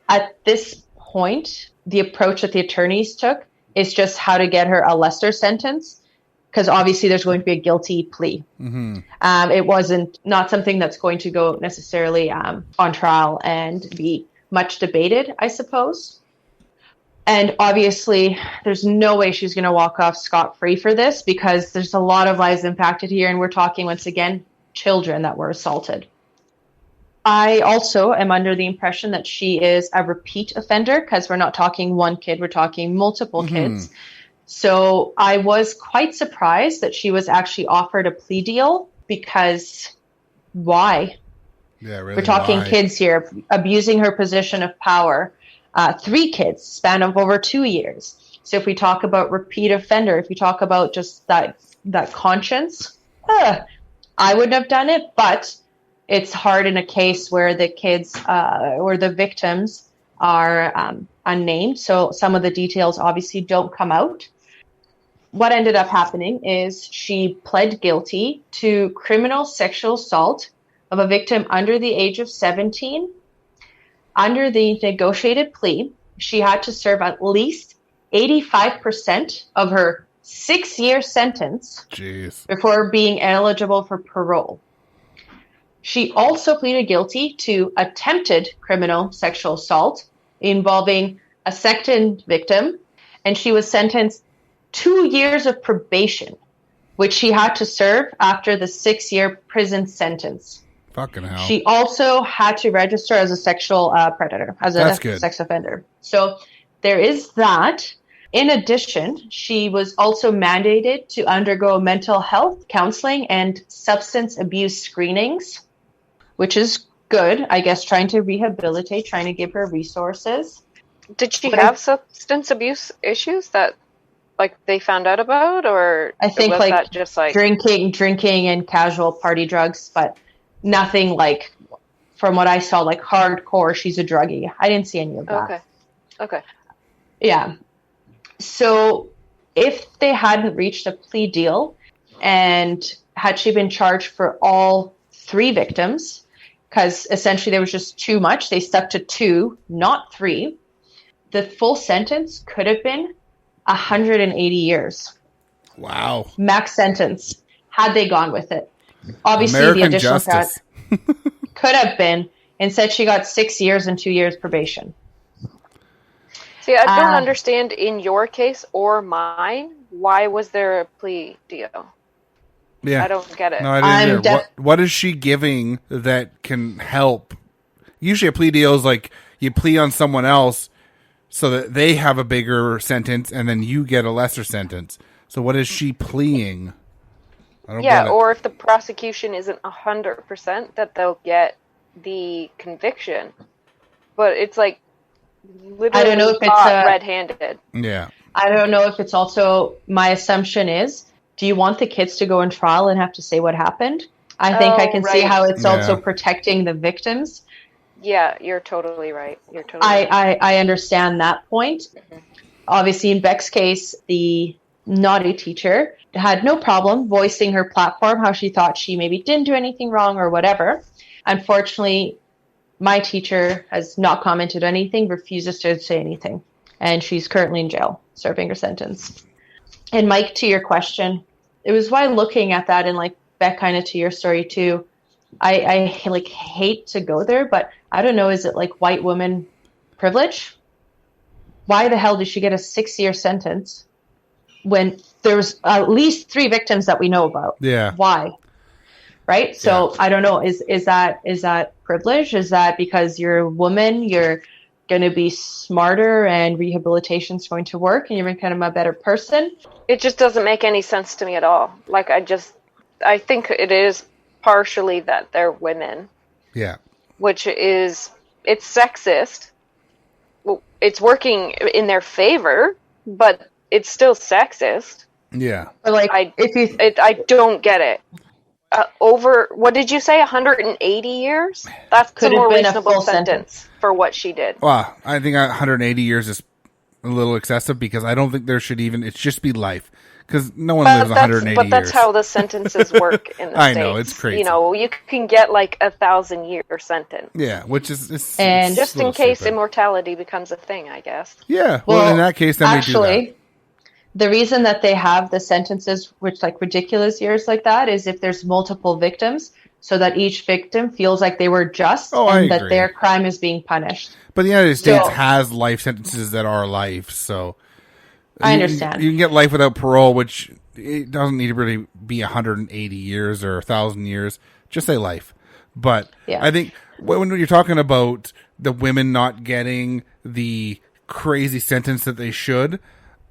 At this point, the approach that the attorneys took is just how to get her a lesser sentence, because obviously there's going to be a guilty plea. Mm-hmm. It wasn't not something that's going to go necessarily on trial and be much debated, I suppose. And obviously, there's no way she's going to walk off scot-free for this, because there's a lot of lives impacted here. And we're talking, once again, children that were assaulted. I also am under the impression that she is a repeat offender, because we're not talking one kid, we're talking multiple kids. So I was quite surprised that she was actually offered a plea deal, because why? Yeah, really. We're talking kids here, abusing her position of power. 3 kids, span of over 2 years. So if we talk about repeat offender, if we talk about just that conscience, I wouldn't have done it, but it's hard in a case where the kids or the victims are unnamed. So some of the details obviously don't come out. What ended up happening is she pled guilty to criminal sexual assault of a victim under the age of 17. Under the negotiated plea, she had to serve at least 85% of her 6-year sentence before being eligible for parole. She also pleaded guilty to attempted criminal sexual assault involving a second victim, and she was sentenced 2 years of probation, which she had to serve after the 6-year prison sentence. Fucking hell. She also had to register as a sexual predator, as a sex offender. So there is that. In addition, she was also mandated to undergo mental health counseling and substance abuse screenings, which is good, I guess, trying to rehabilitate, trying to give her resources. Did she have substance abuse issues that, like, they found out about, or I think was like that just like drinking and casual party drugs, but nothing like, from what I saw, like hardcore, she's a druggie. I didn't see any of that. Okay. Yeah. So if they hadn't reached a plea deal, and had she been charged for all 3 victims, because essentially there was just too much, they stuck to 2, not 3, the full sentence could have been 180 years. Wow. Max sentence, had they gone with it. Obviously, American the additional justice. could have been. Instead, she got 6 years and 2 years probation. See, I don't understand in your case or mine, why was there a plea deal? Yeah. I don't get it. No, I didn't either. What is she giving that can help? Usually a plea deal is like you plea on someone else so that they have a bigger sentence and then you get a lesser sentence. So what is she pleading? I don't get it. Or if the prosecution isn't 100%, that they'll get the conviction. But it's like literally I don't know if it's red-handed. Yeah. I don't know if it's also, my assumption is, do you want the kids to go in trial and have to say what happened? I think I can see how it's also protecting the victims. Yeah, you're totally right. I understand that point. Mm-hmm. Obviously, in Beck's case, the naughty teacher had no problem voicing her platform, how she thought she maybe didn't do anything wrong or whatever. Unfortunately, my teacher has not commented anything, refuses to say anything. And she's currently in jail, serving her sentence. And Mike, to your question, it was why looking at that, and like Beck, kind of to your story too, I like hate to go there, but I don't know, is it like white woman privilege? Why the hell did she get a 6-year sentence when there's at least 3 victims that we know about? Yeah. Why? Right? So I don't know. Is that privilege? Is that because you're a woman, you're going to be smarter and rehabilitation's going to work and you're becoming a better person? It just doesn't make any sense to me at all. Like, I think it is partially that they're women. Yeah. Which is, it's sexist. Well, it's working in their favor, but it's still sexist. Yeah. But like, I don't get it. Over, what did you say, 180 years? That's a more reasonable sentence for what she did. Well, I think 180 years is a little excessive, because I don't think there should even, it just be life. Because no one lives 180 years. But that's how the sentences work in the States. I know, it's crazy. You know, you can get like 1,000-year sentence. Yeah, which is and just in case immortality becomes a thing, I guess. Yeah, well in that case, then actually, we do that. The reason that they have the sentences, which like ridiculous years like that, is if there's multiple victims, so that each victim feels like they were just I and that agree. their crime is being punished. But the United States So- has life sentences that are life, so I understand. You can get life without parole, which it doesn't need to really be 180 years or 1,000 years. Just say life. But Yeah. I think when you're talking about the women not getting the crazy sentence that they should,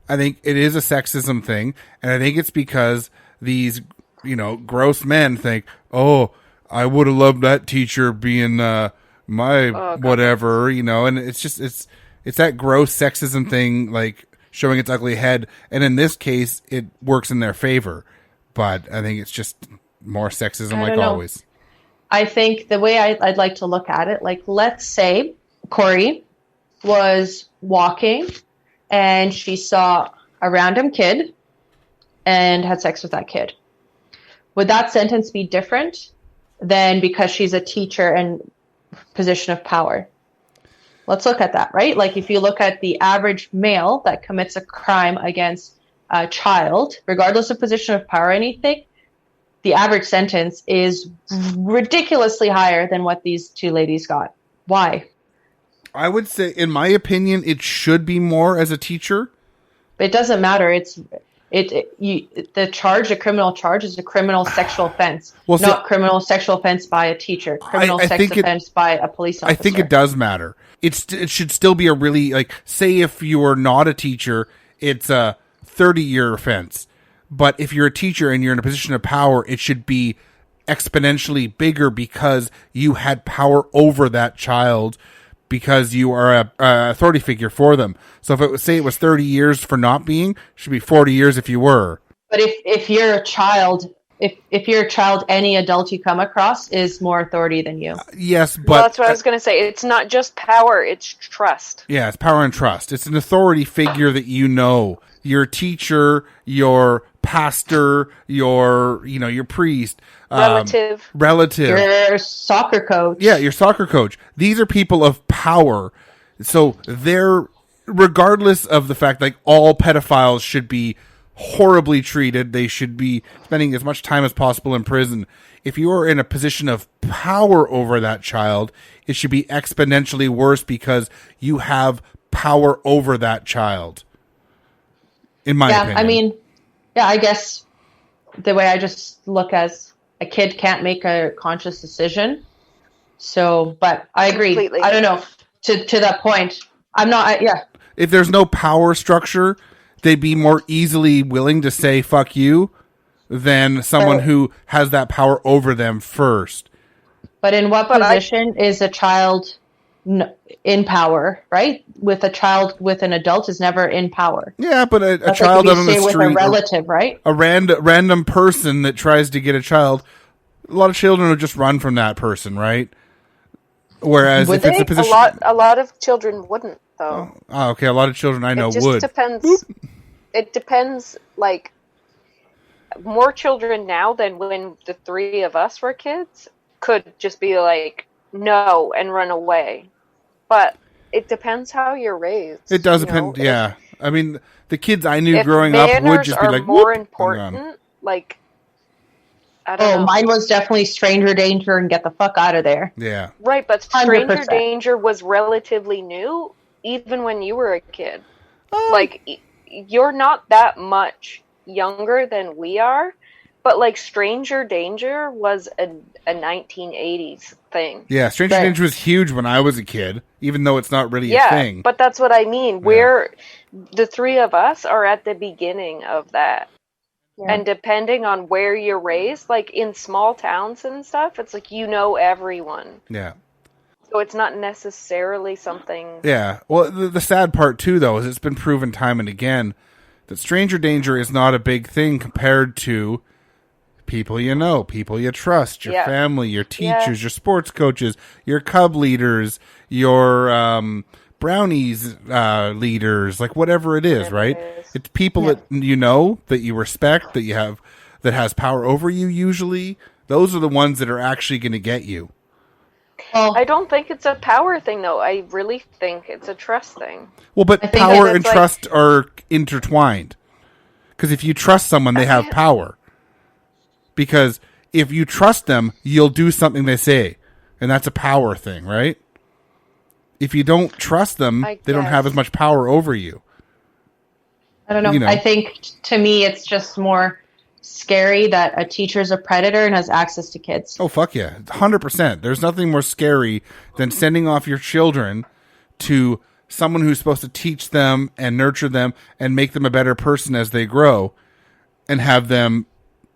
I think it is a sexism thing, and I think it's because these, gross men think, oh, I would have loved that teacher being my whatever, and it's just it's that gross sexism thing, like showing its ugly head, and in this case, it works in their favor. But I think it's just more sexism, like always. I think the way I'd like to look at it, like let's say Cori was walking and she saw a random kid and had sex with that kid. Would that sentence be different than because she's a teacher and position of power? Let's look at that, right? Like if you look at the average male that commits a crime against a child, regardless of position of power or anything, the average sentence is ridiculously higher than what these two ladies got. Why? I would say, in my opinion, it should be more as a teacher. But it doesn't matter. The criminal charge is a criminal sexual offense, not criminal sexual offense by a teacher. Criminal sex offense by a police officer. I think it does matter. It should still be a really, say if you are not a teacher, it's a 30-year offense. But if you're a teacher and you're in a position of power, it should be exponentially bigger because you had power over that child because you are a authority figure for them. So if it was 30 years for not being, it should be 40 years if you were. But if you're a child, if you're a child, any adult you come across is more authority than you. Yes, but... Well, that's what I was going to say. It's not just power, it's trust. Yeah, it's power and trust. It's an authority figure that your teacher, your pastor, your priest, relative, your soccer coach. Yeah, your soccer coach. These are people of power. So they're, regardless of the fact, all pedophiles should be horribly treated. They should be spending as much time as possible in prison. If you are in a position of power over that child, it should be exponentially worse because you have power over that child. In my opinion. I guess the way I just look as a kid can't make a conscious decision. So, but I agree. Completely. I don't know. To that point, I'm not. If there's no power structure, they'd be more easily willing to say "fuck you" than someone who has that power over them first. But in what position is a child in power, right? With a child with an adult is never in power. Yeah, but a child on the street, with a relative, right? A random person that tries to get a child, a lot of children will just run from that person, right? Whereas if it's a position, a lot of children wouldn't, though. Oh, okay, a lot of children I know would. It just depends. Boop. It depends. More children now than when the three of us were kids could just be no and run away. But it depends how you're raised. It does depend. Yeah, I mean, the kids I knew growing up would just be more important. I don't know. Mine was definitely stranger danger and get the fuck out of there. Yeah, right. But stranger 100%. danger was relatively new, even when you were a kid. You're not that much younger than we are. But stranger danger was a 1980s thing. Yeah, stranger danger was huge when I was a kid, even though it's not really a thing. But that's what I mean. Where the three of us are at the beginning of that. Yeah. And depending on where you're raised, in small towns and stuff, it's everyone. Yeah. So it's not necessarily something... Yeah. Well, the sad part, too, though, is it's been proven time and again that stranger danger is not a big thing compared to people you know, people you trust, your family, your teachers, your sports coaches, your cub leaders, your brownies leaders, whatever it is, right? It's people that you know, that you respect, that you have, that has power over you usually. Those are the ones that are actually going to get you. I don't think it's a power thing, though. I really think it's a trust thing. Well, but power and trust are intertwined. Because if you trust someone, they have power. Because if you trust them, you'll do something they say. And that's a power thing, right? If you don't trust them, they don't have as much power over you. I don't know. You know. I think to me, it's just more scary that a teacher's a predator and has access to kids. Oh, fuck yeah. 100%. There's nothing more scary than sending off your children to someone who's supposed to teach them and nurture them and make them a better person as they grow and have them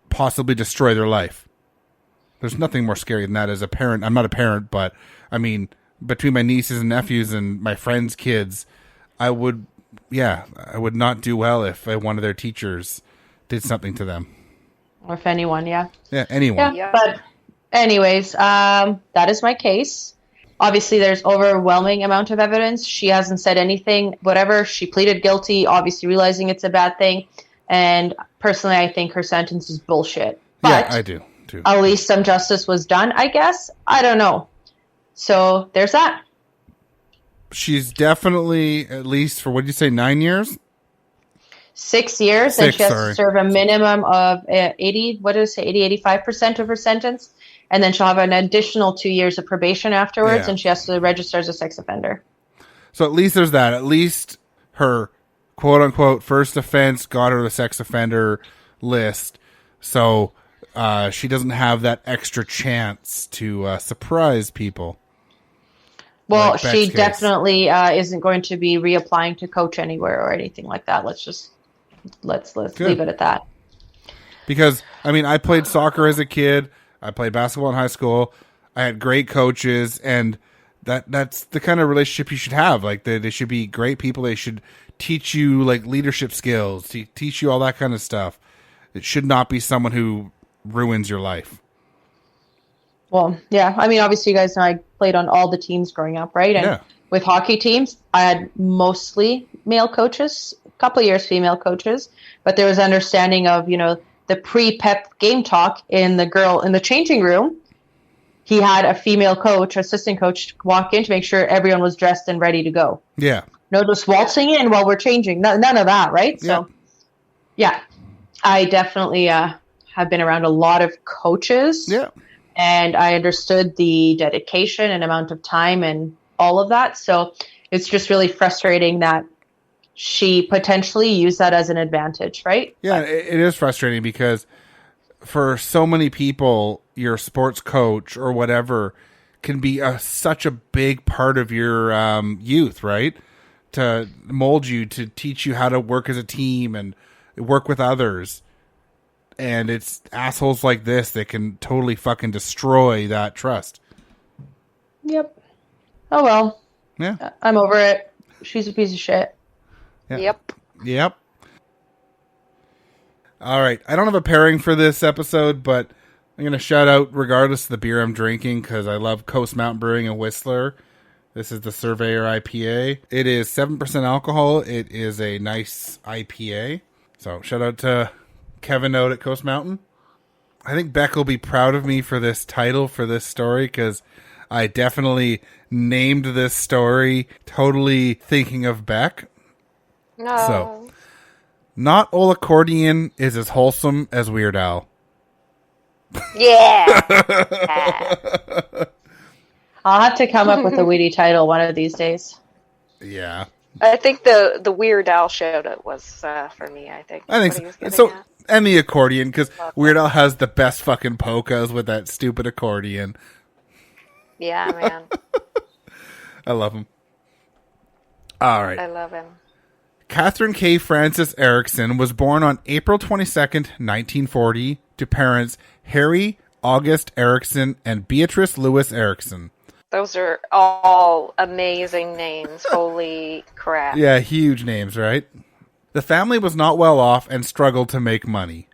possibly destroy their life. There's nothing more scary than that as a parent. I'm not a parent, but I mean, between my nieces and nephews and my friends' kids, I would not do well if one of their teachers did something to them. Or if anyone, yeah. Yeah, anyone. Yeah, but anyways, that is my case. Obviously, there's overwhelming amount of evidence. She hasn't said anything, whatever. She pleaded guilty, obviously realizing it's a bad thing. And personally, I think her sentence is bullshit. But yeah, I do, too. At least some justice was done, I guess. I don't know. So there's that. She's definitely, at least for, what did you say, 9 years? 6 years, and she has to serve a minimum of 85% of her sentence. And then she'll have an additional 2 years of probation afterwards, and she has to register as a sex offender. So at least there's that. At least her quote-unquote first offense got her the sex offender list. So she doesn't have that extra chance to surprise people. Well, like she definitely isn't going to be reapplying to coach anywhere or anything like that. Let's leave it at that. Because, I mean, I played soccer as a kid. I played basketball in high school. I had great coaches, and that's the kind of relationship you should have. Like, they should be great people. They should teach you, like, leadership skills, teach you all that kind of stuff. It should not be someone who ruins your life. Well, yeah. I mean, obviously, you guys know I played on all the teams growing up, right? And with hockey teams, I had mostly male coaches, a couple of years female coaches, but there was understanding of, the pre-pep game talk in the changing room. He had a female coach, assistant coach, walk in to make sure everyone was dressed and ready to go. Yeah. No, just waltzing in while we're changing. None of that, right? So, yeah, I definitely have been around a lot of coaches. Yeah. And I understood the dedication and amount of time and all of that. So it's just really frustrating that she potentially used that as an advantage, right? Yeah, it is frustrating because for so many people, your sports coach or whatever can be such a big part of your youth, right? To mold you, to teach you how to work as a team and work with others. And it's assholes like this that can totally fucking destroy that trust. Yep. Oh, well. Yeah. I'm over it. She's a piece of shit. Yeah. Yep. All right. I don't have a pairing for this episode, but I'm going to shout out regardless of the beer I'm drinking because I love Coast Mountain Brewing and Whistler. This is the Surveyor IPA. It is 7% alcohol. It is a nice IPA. So shout out to Kevin out at Coast Mountain. I think Beck will be proud of me for this title, for this story, because I definitely named this story totally thinking of Beck. No. So, not All Accordion is as wholesome as Weird Al. Yeah. I'll have to come up with a witty title one of these days. Yeah. I think the Weird Al shout out was for me, I think. I think so. And the accordion, because Weird Al has the best fucking polkas with that stupid accordion. Yeah, man. I love him. All right. I love him. Katherine K. Frances Erickson was born on April 22nd, 1940, to parents Harry August Erickson and Beatrice Lewis Erickson. Those are all amazing names. Holy crap. Yeah, huge names, right? The family was not well off and struggled to make money.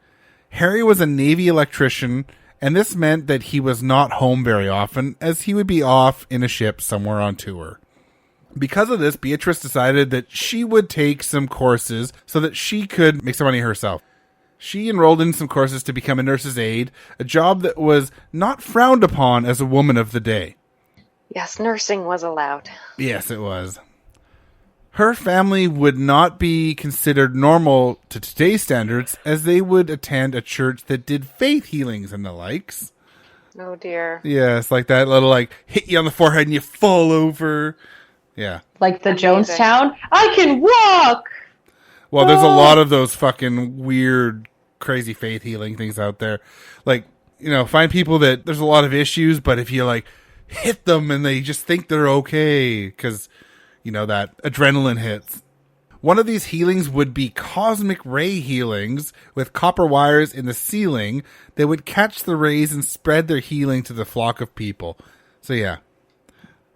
Harry was a Navy electrician, and this meant that he was not home very often, as he would be off in a ship somewhere on tour. Because of this, Beatrice decided that she would take some courses so that she could make some money herself. She enrolled in some courses to become a nurse's aide, a job that was not frowned upon as a woman of the day. Yes, nursing was allowed. Yes, it was. Her family would not be considered normal to today's standards, as they would attend a church that did faith healings and the likes. Oh dear. Yeah, it's like that little, like, hit you on the forehead and you fall over. Yeah. Like the Amazing. Jonestown. I can walk! Well, there's a lot of those fucking weird, crazy faith healing things out there. Like, you know, find people that there's a lot of issues, but if you, like, hit them and they just think they're okay, because, you know, that adrenaline hits. One of these healings would be cosmic ray healings with copper wires in the ceiling that would catch the rays and spread their healing to the flock of people. So, yeah.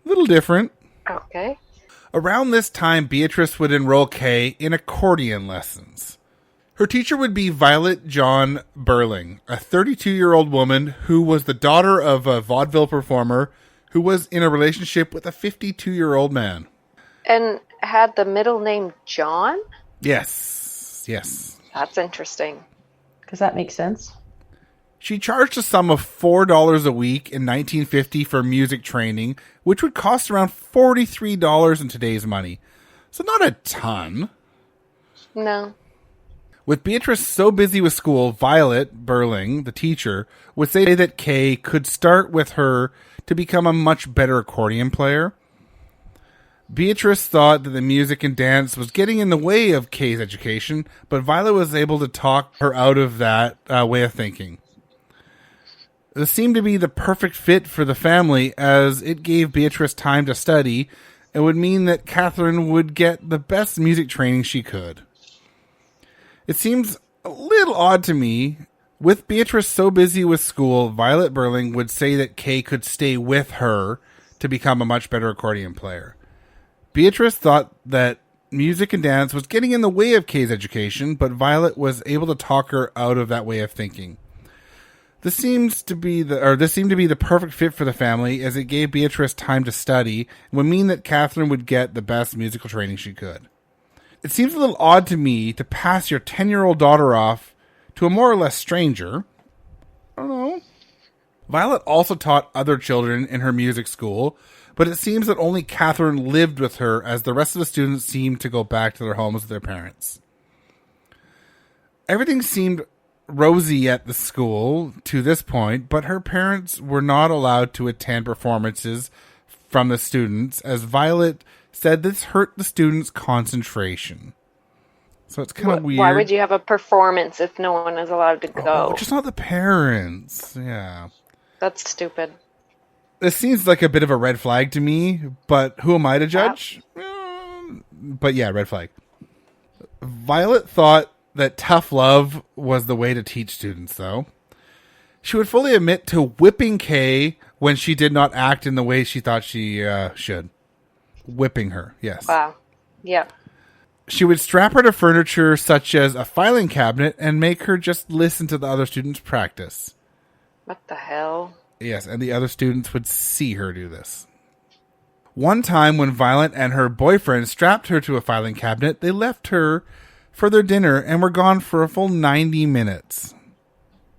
A little different. Okay. Around this time, Beatrice would enroll Kay in accordion lessons. Her teacher would be Violet John Berling, a 32-year-old woman who was the daughter of a vaudeville performer who was in a relationship with a 52-year-old man. And had the middle name John? Yes. That's interesting. Does that make sense? She charged a sum of $4 a week in 1950 for music training, which would cost around $43 in today's money. So not a ton. No. With Beatrice so busy with school, Violet Berling, the teacher, would say that Kay could start with her to become a much better accordion player. Beatrice thought that the music and dance was getting in the way of Kay's education, but Violet was able to talk her out of that way of thinking. This seemed to be the perfect fit for the family, as it gave Beatrice time to study and would mean that Katherine would get the best music training she could. It seems a little odd to me. With Beatrice so busy with school, Violet Berling would say that Kay could stay with her to become a much better accordion player. Beatrice thought that music and dance was getting in the way of Kay's education, but Violet was able to talk her out of that way of thinking. This seemed to be the perfect fit for the family, as it gave Beatrice time to study and would mean that Katherine would get the best musical training she could. It seems a little odd to me to pass your 10-year-old daughter off to a more or less stranger. I don't know. Violet also taught other children in her music school, but it seems that only Katherine lived with her, as the rest of the students seemed to go back to their homes with their parents. Everything seemed rosy at the school to this point, but her parents were not allowed to attend performances from the students, as Violet said this hurt the students' concentration. So it's kind of weird. Why would you have a performance if no one is allowed to go? Oh, just not the parents. Yeah. That's stupid. This seems like a bit of a red flag to me, but who am I to judge? But yeah, red flag. Violet thought that tough love was the way to teach students, though. She would fully admit to whipping Kay when she did not act in the way she thought she should. Whipping her, yes. Wow. Yeah. She would strap her to furniture such as a filing cabinet and make her just listen to the other students practice. What the hell? Yes, and the other students would see her do this. One time when Violet and her boyfriend strapped her to a filing cabinet, they left her for their dinner and were gone for a full 90 minutes.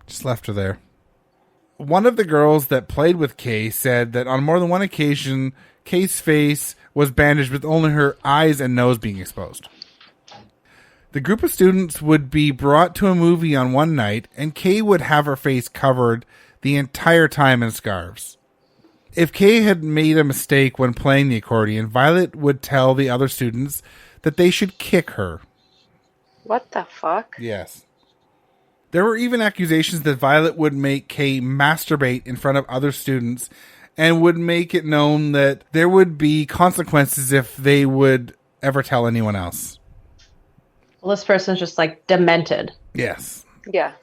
Just left her there. One of the girls that played with Kay said that on more than one occasion, Kay's face was bandaged with only her eyes and nose being exposed. The group of students would be brought to a movie on one night, and Kay would have her face covered the entire time in scarves. If Kay had made a mistake when playing the accordion, Violet would tell the other students that they should kick her. What the fuck? Yes. There were even accusations that Violet would make Kay masturbate in front of other students and would make it known that there would be consequences if they would ever tell anyone else. Well, this person's just like demented. Yes. Yeah,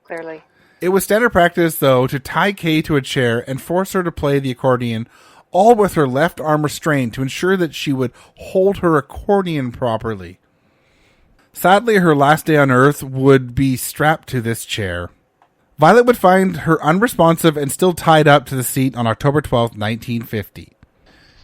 clearly. It was standard practice, though, to tie Kay to a chair and force her to play the accordion, all with her left arm restrained to ensure that she would hold her accordion properly. Sadly, her last day on Earth would be strapped to this chair. Violet would find her unresponsive and still tied up to the seat on October 12th, 1950.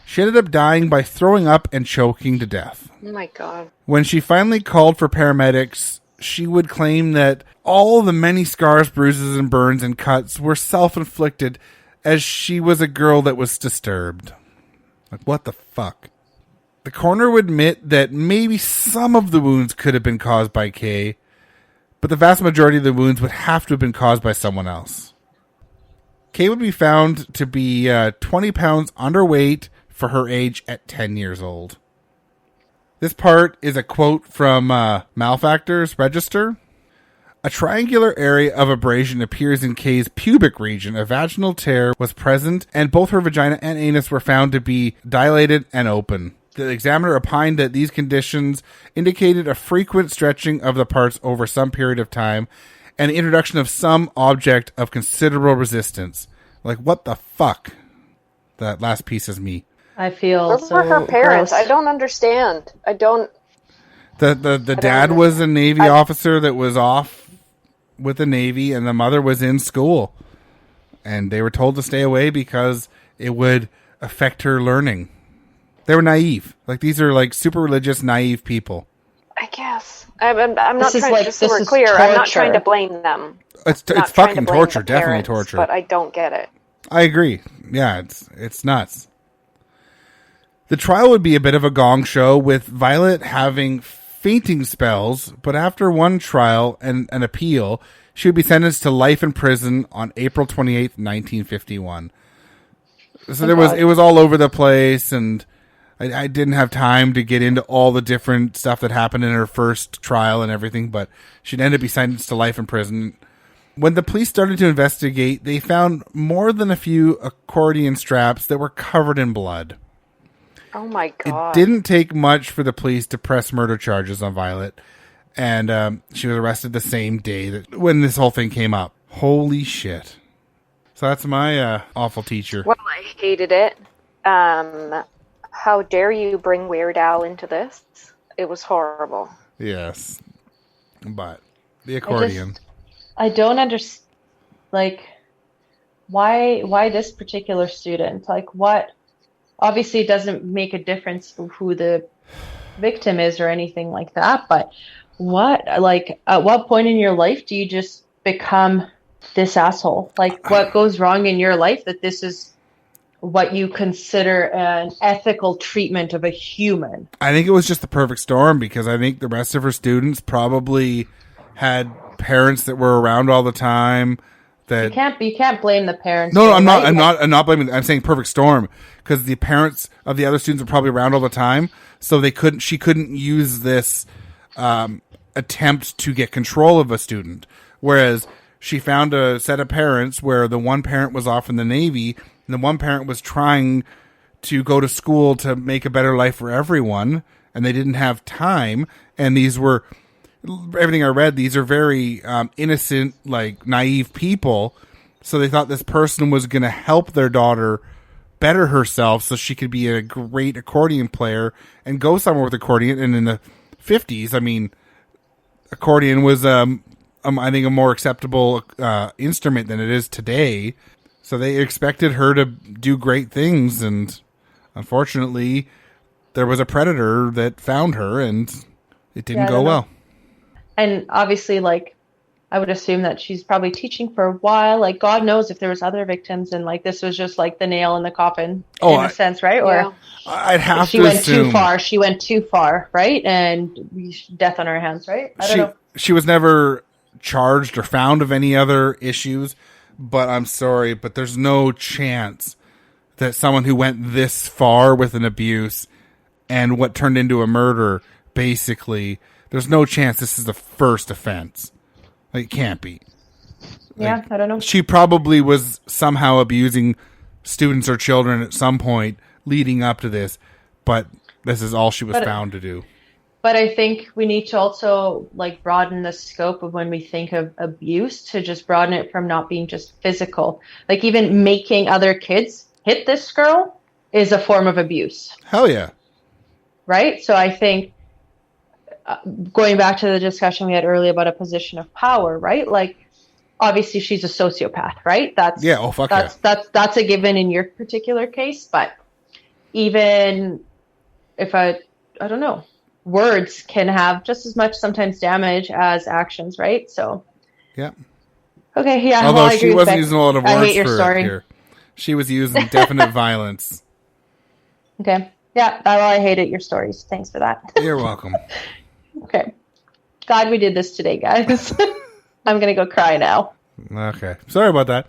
She ended up dying by throwing up and choking to death. Oh my god. When she finally called for paramedics, she would claim that all the many scars, bruises, and burns and cuts were self-inflicted, as she was a girl that was disturbed. Like, what the fuck? The coroner would admit that maybe some of the wounds could have been caused by Kay, but the vast majority of the wounds would have to have been caused by someone else. Kay would be found to be 20 pounds underweight for her age at 10 years old. This part is a quote from Malefactorsregister. A triangular area of abrasion appears in Kay's pubic region. A vaginal tear was present, and both her vagina and anus were found to be dilated and open. The examiner opined that these conditions indicated a frequent stretching of the parts over some period of time and the introduction of some object of considerable resistance. Like, what the fuck? That last piece is me. I feel Where so were her parents? gross. I don't understand. I don't. The dad was a Navy officer that was off with the Navy, and the mother was in school. And they were told to stay away because it would affect her learning. They were naive. Like, these are like super religious, naive people. I guess. I'm not This is trying like- to, just so this we're is clear, I'm not torture. trying to blame them. It's Not trying to fucking blame torture, the definitely parents, torture. But I don't get it. I agree. Yeah, it's nuts. The trial would be a bit of a gong show, with Violet having fainting spells, but after one trial and an appeal, she would be sentenced to life in prison on April 28th, 1951. So it was all over the place, and I didn't have time to get into all the different stuff that happened in her first trial and everything, but she'd end up being sentenced to life in prison. When the police started to investigate, they found more than a few accordion straps that were covered in blood. Oh my god. It didn't take much for the police to press murder charges on Violet, and she was arrested the same day when this whole thing came up. Holy shit. So that's my awful teacher. Well, I hated it. How dare you bring Weird Al into this? It was horrible. Yes. But the accordion. I don't understand, like, why this particular student? Like, what? Obviously, it doesn't make a difference who the victim is or anything like that, but what? Like, at what point in your life do you just become this asshole? Like, what goes wrong in your life that this is what you consider an ethical treatment of a human? I think it was just the perfect storm, because I think the rest of her students probably had parents that were around all the time. That You can't blame the parents. No, though, I'm not. right? I'm not blaming. I'm saying perfect storm, because the parents of the other students were probably around all the time, so she couldn't use this attempt to get control of a student. Whereas she found a set of parents where the one parent was off in the Navy, and the one parent was trying to go to school to make a better life for everyone, and they didn't have time. And these were, everything I read, these are very innocent, like, naive people. So they thought this person was going to help their daughter better herself so she could be a great accordion player and go somewhere with accordion. And in the 50s, I mean, accordion was, I think, a more acceptable instrument than it is today. So they expected her to do great things. And unfortunately, there was a predator that found her, and it didn't go well. And obviously, like, I would assume that she's probably teaching for a while. Like, God knows if there was other victims, and like this was just like the nail in the coffin, in a sense, right? Yeah. Or I'd have she to went assume too far. She went too far, right? And death on her hands, right? I don't know. She was never charged or found of any other issues, but I'm sorry, but there's no chance that someone who went this far with an abuse and what turned into a murder, basically, there's no chance this is the first offense. Like, it can't be. Yeah, Like, I don't know. she probably was somehow abusing students or children at some point leading up to this, but this is all she was found to do. But I think we need to also, like, broaden the scope of when we think of abuse, to just broaden it from not being just physical. Like, even making other kids hit this girl is a form of abuse. Hell yeah. Right? So I think, going back to the discussion we had earlier about a position of power, right? Like, obviously she's a sociopath, right? That's a given in your particular case. But even if I don't know, words can have just as much sometimes damage as actions, right? So yeah. Okay, yeah. Although well, I agree she with wasn't Beck. using a lot of words I hate your for story. it here. She was using definite violence. Okay. Yeah, well, I hated your stories. Thanks for that. You're welcome. Okay. Glad we did this today, guys. I'm going to go cry now. Okay. Sorry about that.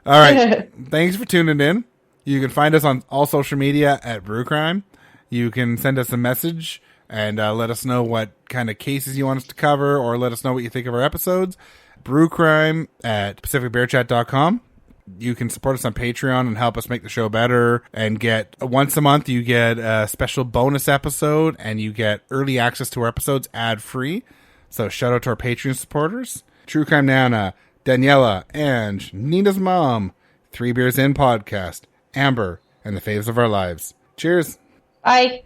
All right. Thanks for tuning in. You can find us on all social media at Brew Crime. You can send us a message and let us know what kind of cases you want us to cover, or let us know what you think of our episodes. Brew Crime at PacificBearChat.com. You can support us on Patreon and help us make the show better, and get once a month you get a special bonus episode, and you get early access to our episodes ad-free. So shout out to our Patreon supporters: True Crime Nana, Daniela, and Nina's mom, 3 Beers In Podcast, Amber, and the Faves of Our Lives. Cheers. Bye.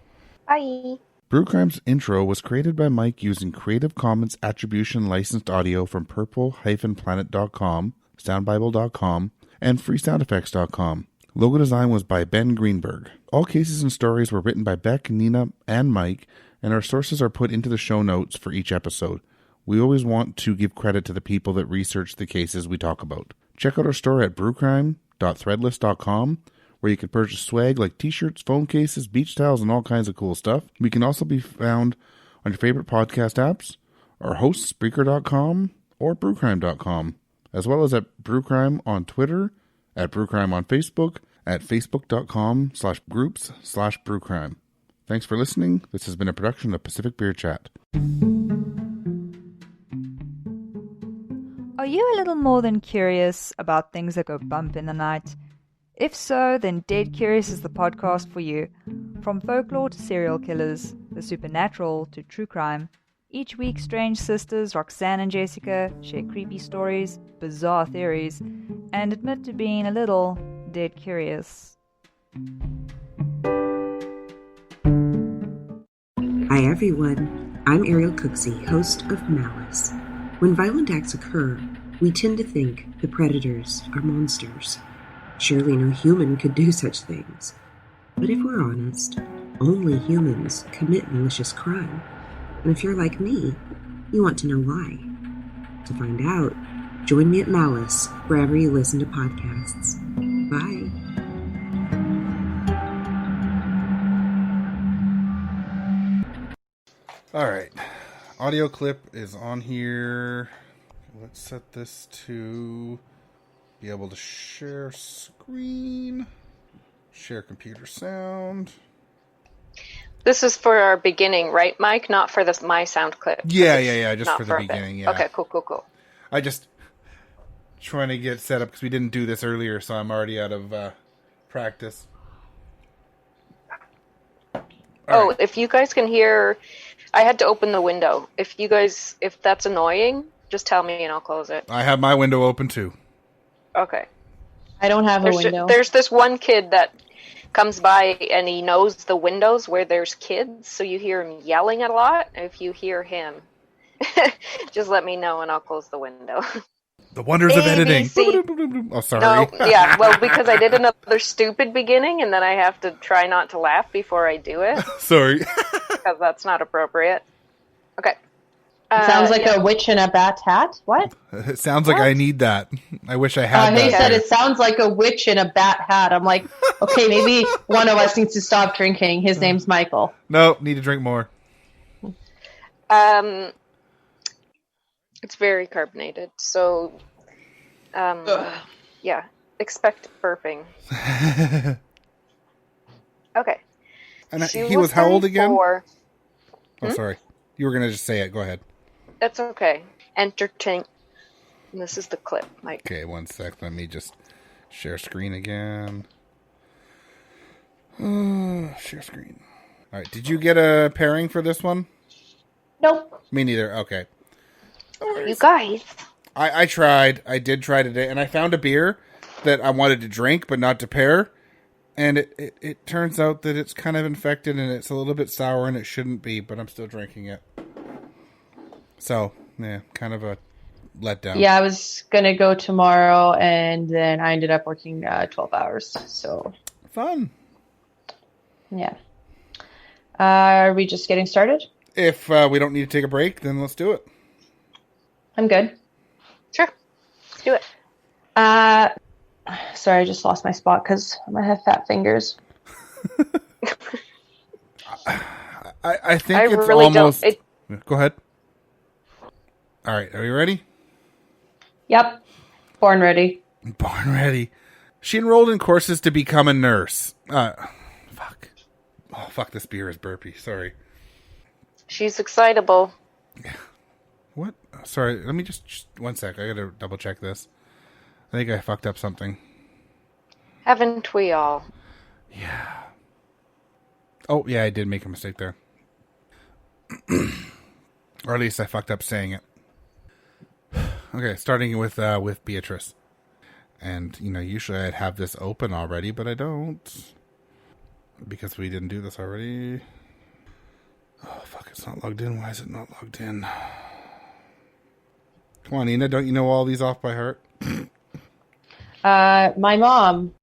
Bye. Brew Crime's intro was created by Mike using Creative Commons Attribution licensed audio from purple-planet.com, soundbible.com, and freesoundeffects.com. Logo design was by Ben Greenberg. All cases and stories were written by Beck, Nina, and Mike, and our sources are put into the show notes for each episode. We always want to give credit to the people that research the cases we talk about. Check out our store at brewcrime.threadless.com, where you can purchase swag like t-shirts, phone cases, beach towels, and all kinds of cool stuff. We can also be found on your favorite podcast apps, our hosts, Spreaker.com, or brewcrime.com, as well as at Brewcrime on Twitter, at Brewcrime on Facebook, at facebook.com/groups/Brewcrime. Thanks for listening. This has been a production of Pacific Beer Chat. Are you a little more than curious about things that go bump in the night? If so, then Dead Curious is the podcast for you. From folklore to serial killers, the supernatural to true crime, each week strange sisters Roxanne and Jessica share creepy stories, bizarre theories, and admit to being a little dead curious. Hi everyone, I'm Ariel Cooksey, host of Malice. When violent acts occur, we tend to think the predators are monsters. Surely no human could do such things. But if we're honest, only humans commit malicious crime. And if you're like me, you want to know why. To find out, join me at Malice wherever you listen to podcasts. Bye. All right. Audio clip is on here. Let's set this to be able to share screen, share computer sound. This is for our beginning, right, Mike? Not for this my sound clip. Yeah. Just Not for the beginning, yeah. Okay, cool. I just trying to get set up because we didn't do this earlier, so I'm already out of practice. All right. If you guys can hear, I had to open the window. If that's annoying, just tell me and I'll close it. I have my window open too. Okay. I don't have a window. There's this one kid that comes by and he knows the windows where there's kids, so you hear him yelling a lot. If you hear him, just let me know and I'll close the window. The wonders of editing. Oh, sorry. No, yeah, well, because I did another stupid beginning and then I have to try not to laugh before I do it. Sorry. Because that's not appropriate. Okay. Sounds like a witch in a bat hat. What? It sounds like I need that. I wish I had that. He said it sounds like a witch in a bat hat. I'm like, okay, maybe one of us needs to stop drinking. His name's Michael. No, need to drink more. It's very carbonated, so yeah, expect burping. Okay. And he was how old again? Sorry. You were going to just say it. Go ahead. That's okay. Entertain. This is the clip, Mike. Okay, one sec. Let me just share screen again. Share screen. All right. Did you get a pairing for this one? Nope. Me neither. Okay. You guys. I tried. I did try today, and I found a beer that I wanted to drink but not to pair. And it turns out that it's kind of infected and it's a little bit sour and it shouldn't be, but I'm still drinking it. So, yeah, kind of a letdown. Yeah, I was going to go tomorrow and then I ended up working 12 hours. So fun. Yeah. Are we just getting started? If we don't need to take a break, then let's do it. I'm good. Sure. Let's do it. Sorry, I just lost my spot because I have fat fingers. I think I it's really almost... don't. Go ahead. All right, are you ready? Yep. Born ready. Born ready. She enrolled in courses to become a nurse. Fuck. Oh, fuck, this beer is burpy. Sorry. She's excitable. What? Sorry, let me just 1 sec. I gotta double check this. I think I fucked up something. Haven't we all? Yeah. Oh, yeah, I did make a mistake there. Or at least I fucked up saying it. Okay, starting with Beatrice. And, usually I'd have this open already, but I don't. Because we didn't do this already. Oh, fuck, it's not logged in. Why is it not logged in? Come on, Ina, don't you know all these off by heart? My mom